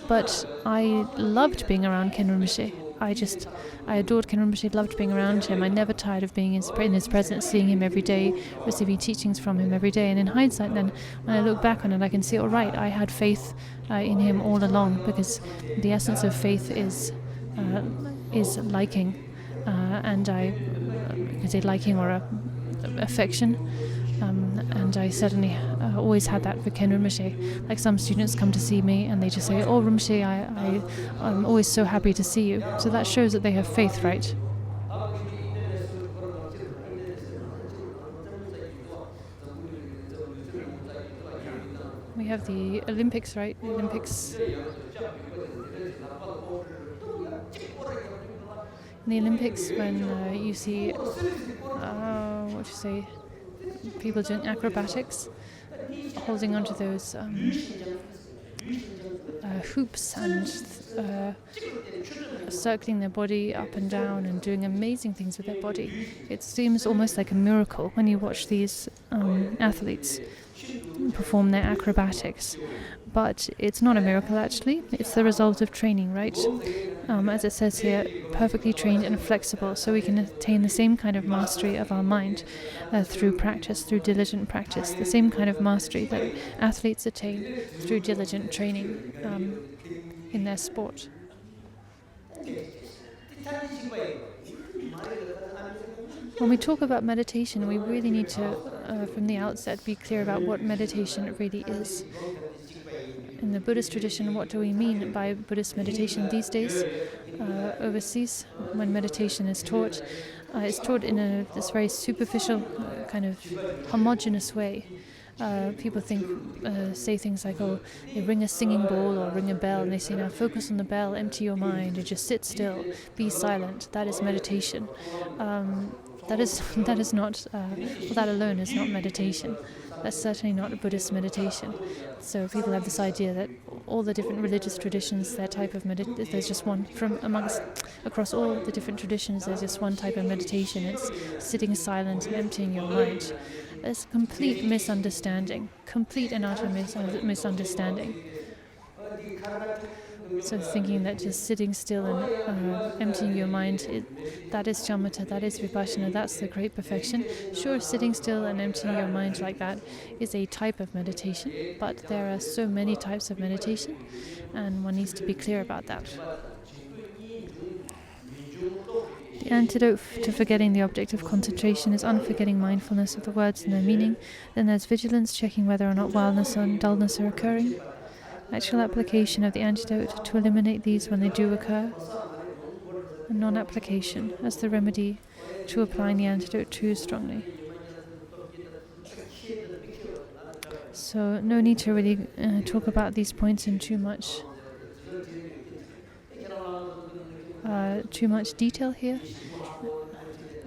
But I loved being around Ken Rinpoche. I adored Ken Rinpoche, loved being around him. I never tired of being in his presence, seeing him every day, receiving teachings from him every day. And in hindsight then, when I look back on it, I can see, all right, I had faith in him all along, because the essence of faith is liking, and I could say liking or affection. And I certainly always had that for Ken Rinpoche. Like some students come to see me and they just say, oh, Rinpoche, I'm always so happy to see you. So that shows that they have faith, right? We have the Olympics, right? The Olympics. In the Olympics, when you see, people doing acrobatics, holding onto those hoops and circling their body up and down and doing amazing things with their body. It seems almost like a miracle when you watch these athletes perform their acrobatics. But it's not a miracle, actually. It's the result of training, right? As it says here, perfectly trained and flexible, so we can attain the same kind of mastery of our mind through practice, through diligent practice, the same kind of mastery that athletes attain through diligent training in their sport. When we talk about meditation, we really need to, from the outset, be clear about what meditation really is. In the Buddhist tradition, what do we mean by Buddhist meditation these days? Overseas, when meditation is taught, it's taught in this very superficial, kind of homogeneous way. People say things like, oh, they ring a singing bowl or ring a bell, and they say, now focus on the bell, empty your mind, and just sit still, be silent. That is meditation. That is not. That alone is not meditation. That's certainly not a Buddhist meditation. So people have this idea that all the different religious traditions, their type of meditation, there's just one across all the different traditions. There's just one type of meditation. It's sitting silent and emptying your mind. There's complete misunderstanding, complete and utter misunderstanding. So thinking that just sitting still and emptying your mind, that is shamatha, that is vipassana, that's the great perfection. Sure, sitting still and emptying your mind like that is a type of meditation, but there are so many types of meditation, and one needs to be clear about that. The antidote to forgetting the object of concentration is unforgetting mindfulness of the words and their meaning. Then there's vigilance, checking whether or not wildness or dullness are occurring. Actual application of the antidote to eliminate these when they do occur. And non-application as the remedy to applying the antidote too strongly. So no need to really talk about these points in too much detail here.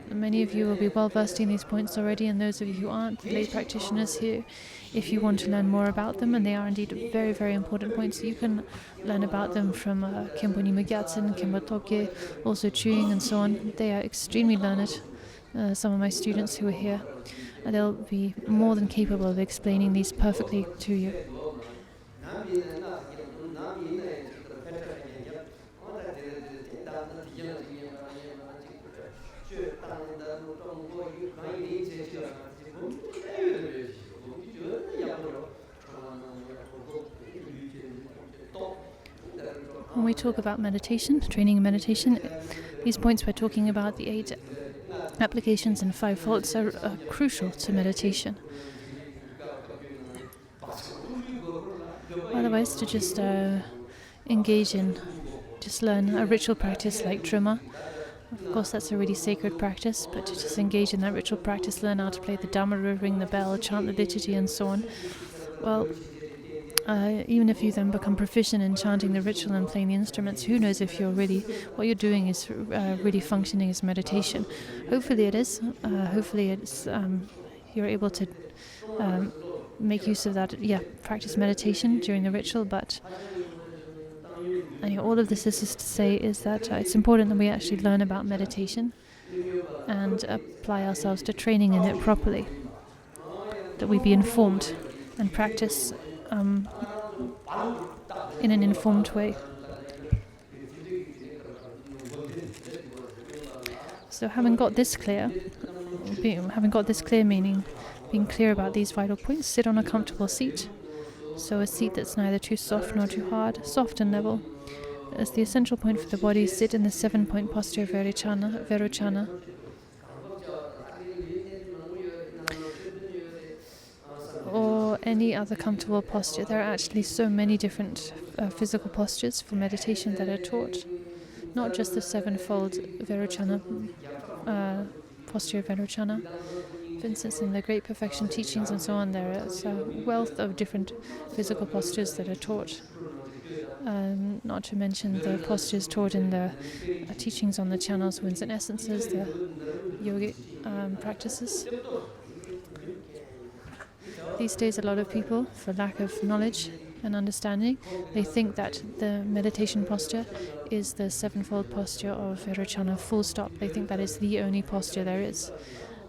Many of you will be well versed in these points already, and those of you who aren't, the lay practitioners here, if you want to learn more about them, and they are indeed very, very important points, you can learn about them from Khenpo Nyingma Gyatsen, Khenpo Tokye, also Chuying and so on. They are extremely learned. Some of my students who are here, they'll be more than capable of explaining these perfectly to you. When we talk about meditation, training in meditation, these points we're talking about, the 8 applications and 5 faults, are crucial to meditation. Otherwise, to just engage in, just learn a ritual practice like Truma. Of course, that's a really sacred practice, but to just engage in that ritual practice, learn how to play the Dhamma, ring the bell, chant the liturgy, and so on. Well, even if you then become proficient in chanting the ritual and playing the instruments, who knows if what you're doing is really functioning as meditation. Hopefully it is. Hopefully it's you're able to make use of that, practice meditation during the ritual, but all of this is just to say is that it's important that we actually learn about meditation and apply ourselves to training in it properly, that we be informed and practice in an informed way. So having got this clear meaning being clear about these vital points, sit on a comfortable seat. So a seat that's neither too soft nor too hard, soft and level. As the essential point for the body, sit in the 7-point posture of Vairocana. Or any other comfortable posture. There are actually so many different physical postures for meditation that are taught. Not just the 7-fold Vairocana, posture of Vairocana. For instance, in the Great Perfection teachings and so on, there is a wealth of different physical postures that are taught. Not to mention the postures taught in the teachings on the channels, winds and essences, the yogic practices. These days, a lot of people, for lack of knowledge and understanding, they think that the meditation posture is the 7-fold posture of Vairocana, full stop. They think that is the only posture there is.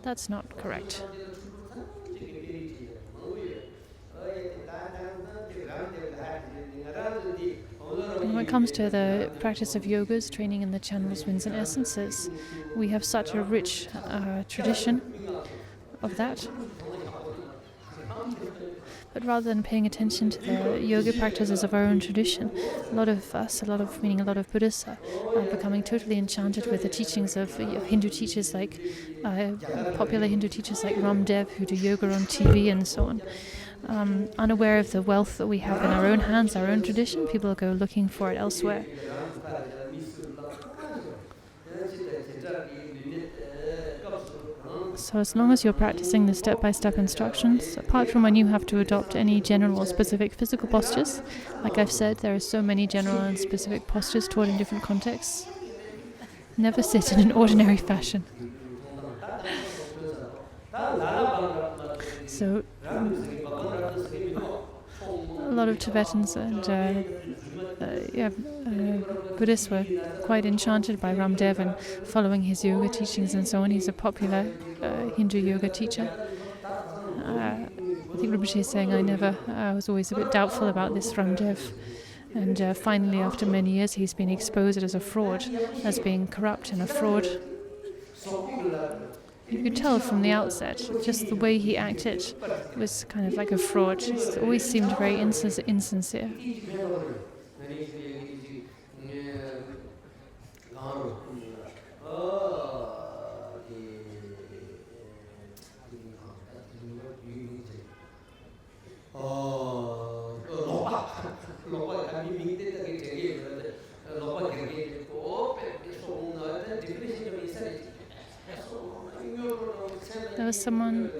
That's not correct. And when it comes to the practice of yogas, training in the channels, winds and essences, we have such a rich tradition of that. But rather than paying attention to the yoga practices of our own tradition, a lot of Buddhists are becoming totally enchanted with the teachings of Hindu teachers like popular Hindu teachers like Ramdev, who do yoga on TV and so on. Unaware of the wealth that we have in our own hands, our own tradition, people go looking for it elsewhere. So as long as you're practicing the step-by-step instructions, apart from when you have to adopt any general or specific physical postures, like I've said, there are so many general and specific postures taught in different contexts. Never sit in an ordinary fashion. So a lot of Tibetans and Buddhists were quite enchanted by Ramdev and following his yoga teachings and so on. He's a popular Hindu yoga teacher. I think Rinpoche is saying I was always a bit doubtful about this Ramdev And finally, after many years, he's been exposed as a fraud, as being corrupt and a fraud. You could tell from the outset, just the way he acted was kind of like a fraud. It always seemed very insincere. There was someone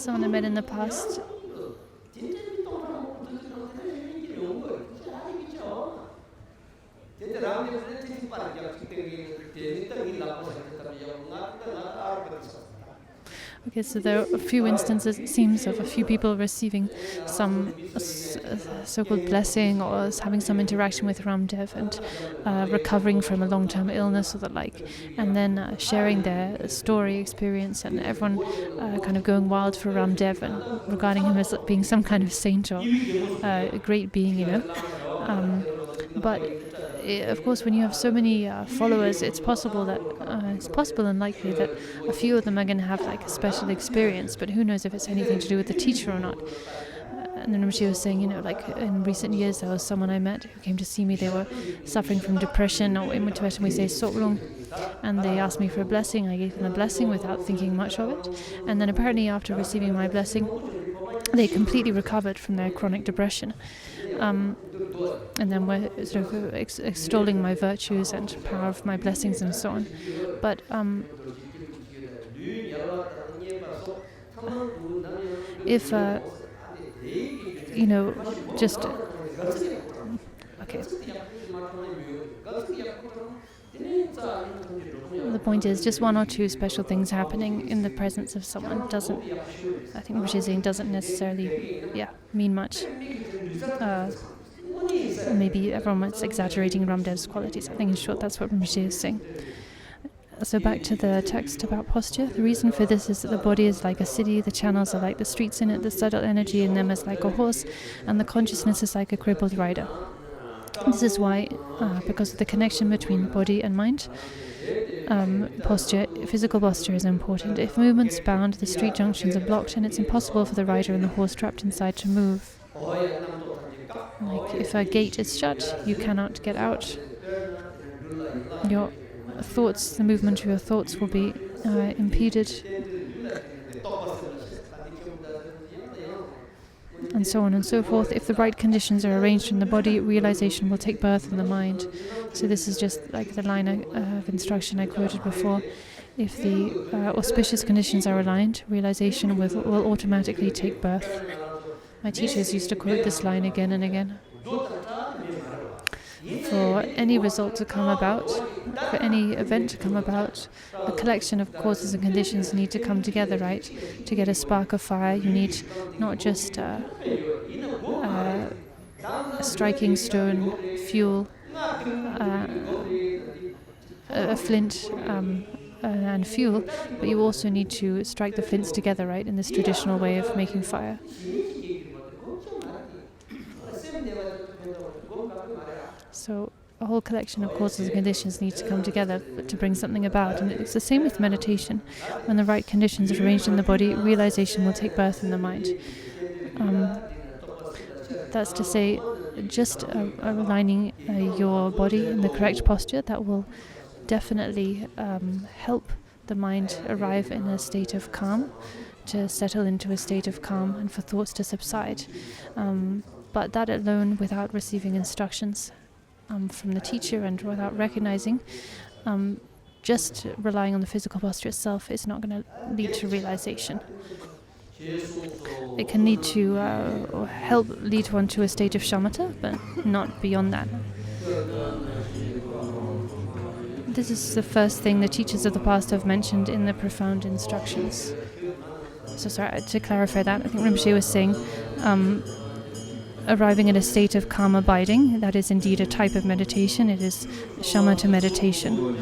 I met in the past. Okay, so there are a few instances, it seems, of a few people receiving some so-called blessing or having some interaction with Ramdev and recovering from a long-term illness or the like, and then sharing their story, experience, and everyone kind of going wild for Ramdev and regarding him as being some kind of saint or a great being, you know. But of course, when you have so many followers, it's possible and likely that a few of them are going to have like a special experience, but who knows if it's anything to do with the teacher or not. And then she was saying, you know, like in recent years, there was someone I met who came to see me. They were suffering from depression, or in Tibetan we say soklung, and they asked me for a blessing. I gave them a blessing without thinking much of it. And then apparently after receiving my blessing, they completely recovered from their chronic depression. And then were sort of extolling my virtues and power of my blessings and so on. But if you know, just okay. The point is, just one or two special things happening in the presence of someone doesn't, I think Rinpoche is saying, doesn't necessarily, mean much. Maybe everyone's exaggerating Ramdev's qualities. I think in short, that's what Rinpoche is saying. So back to the text about posture. The reason for this is that the body is like a city, the channels are like the streets in it, the subtle energy in them is like a horse, and the consciousness is like a crippled rider. This is why, because of the connection between the body and mind, physical posture is important. If movement's bound, the street junctions are blocked, and it's impossible for the rider and the horse trapped inside to move. Like if a gate is shut, you cannot get out. Your thoughts, the movement of your thoughts will be impeded, and so on and so forth. If the right conditions are arranged in the body, realization will take birth in the mind. So this is just like the line of instruction I quoted before. If the auspicious conditions are aligned, realization will automatically take birth. My teachers used to quote this line again and again. For any result to come about, for any event to come about, a collection of causes and conditions need to come together, right? To get a spark of fire, you need not just a striking stone, fuel, a flint, and fuel, but you also need to strike the flints together, right? In this traditional way of making fire. So a whole collection of causes and conditions need to come together to bring something about. And it's the same with meditation. When the right conditions are arranged in the body, realization will take birth in the mind. That's to say, just aligning your body in the correct posture, that will definitely help the mind arrive in a state of calm, to settle into a state of calm and for thoughts to subside. But that alone, without receiving instructions from the teacher and without recognizing, just relying on the physical posture itself is not going to lead to realization. It can lead to, or help lead one to a state of shamatha, but not beyond that. This is the first thing the teachers of the past have mentioned in the profound instructions. So sorry, to clarify that, I think Rinpoche was saying arriving at a state of calm abiding, that is indeed a type of meditation. It is shamatha meditation.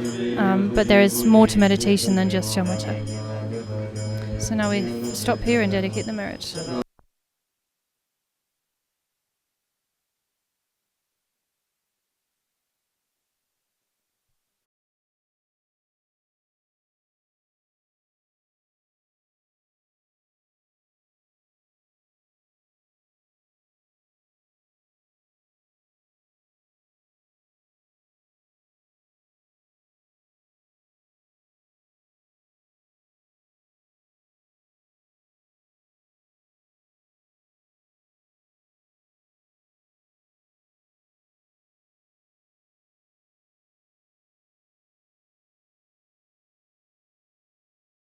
But there is more to meditation than just shamatha. So now we stop here and dedicate the merit.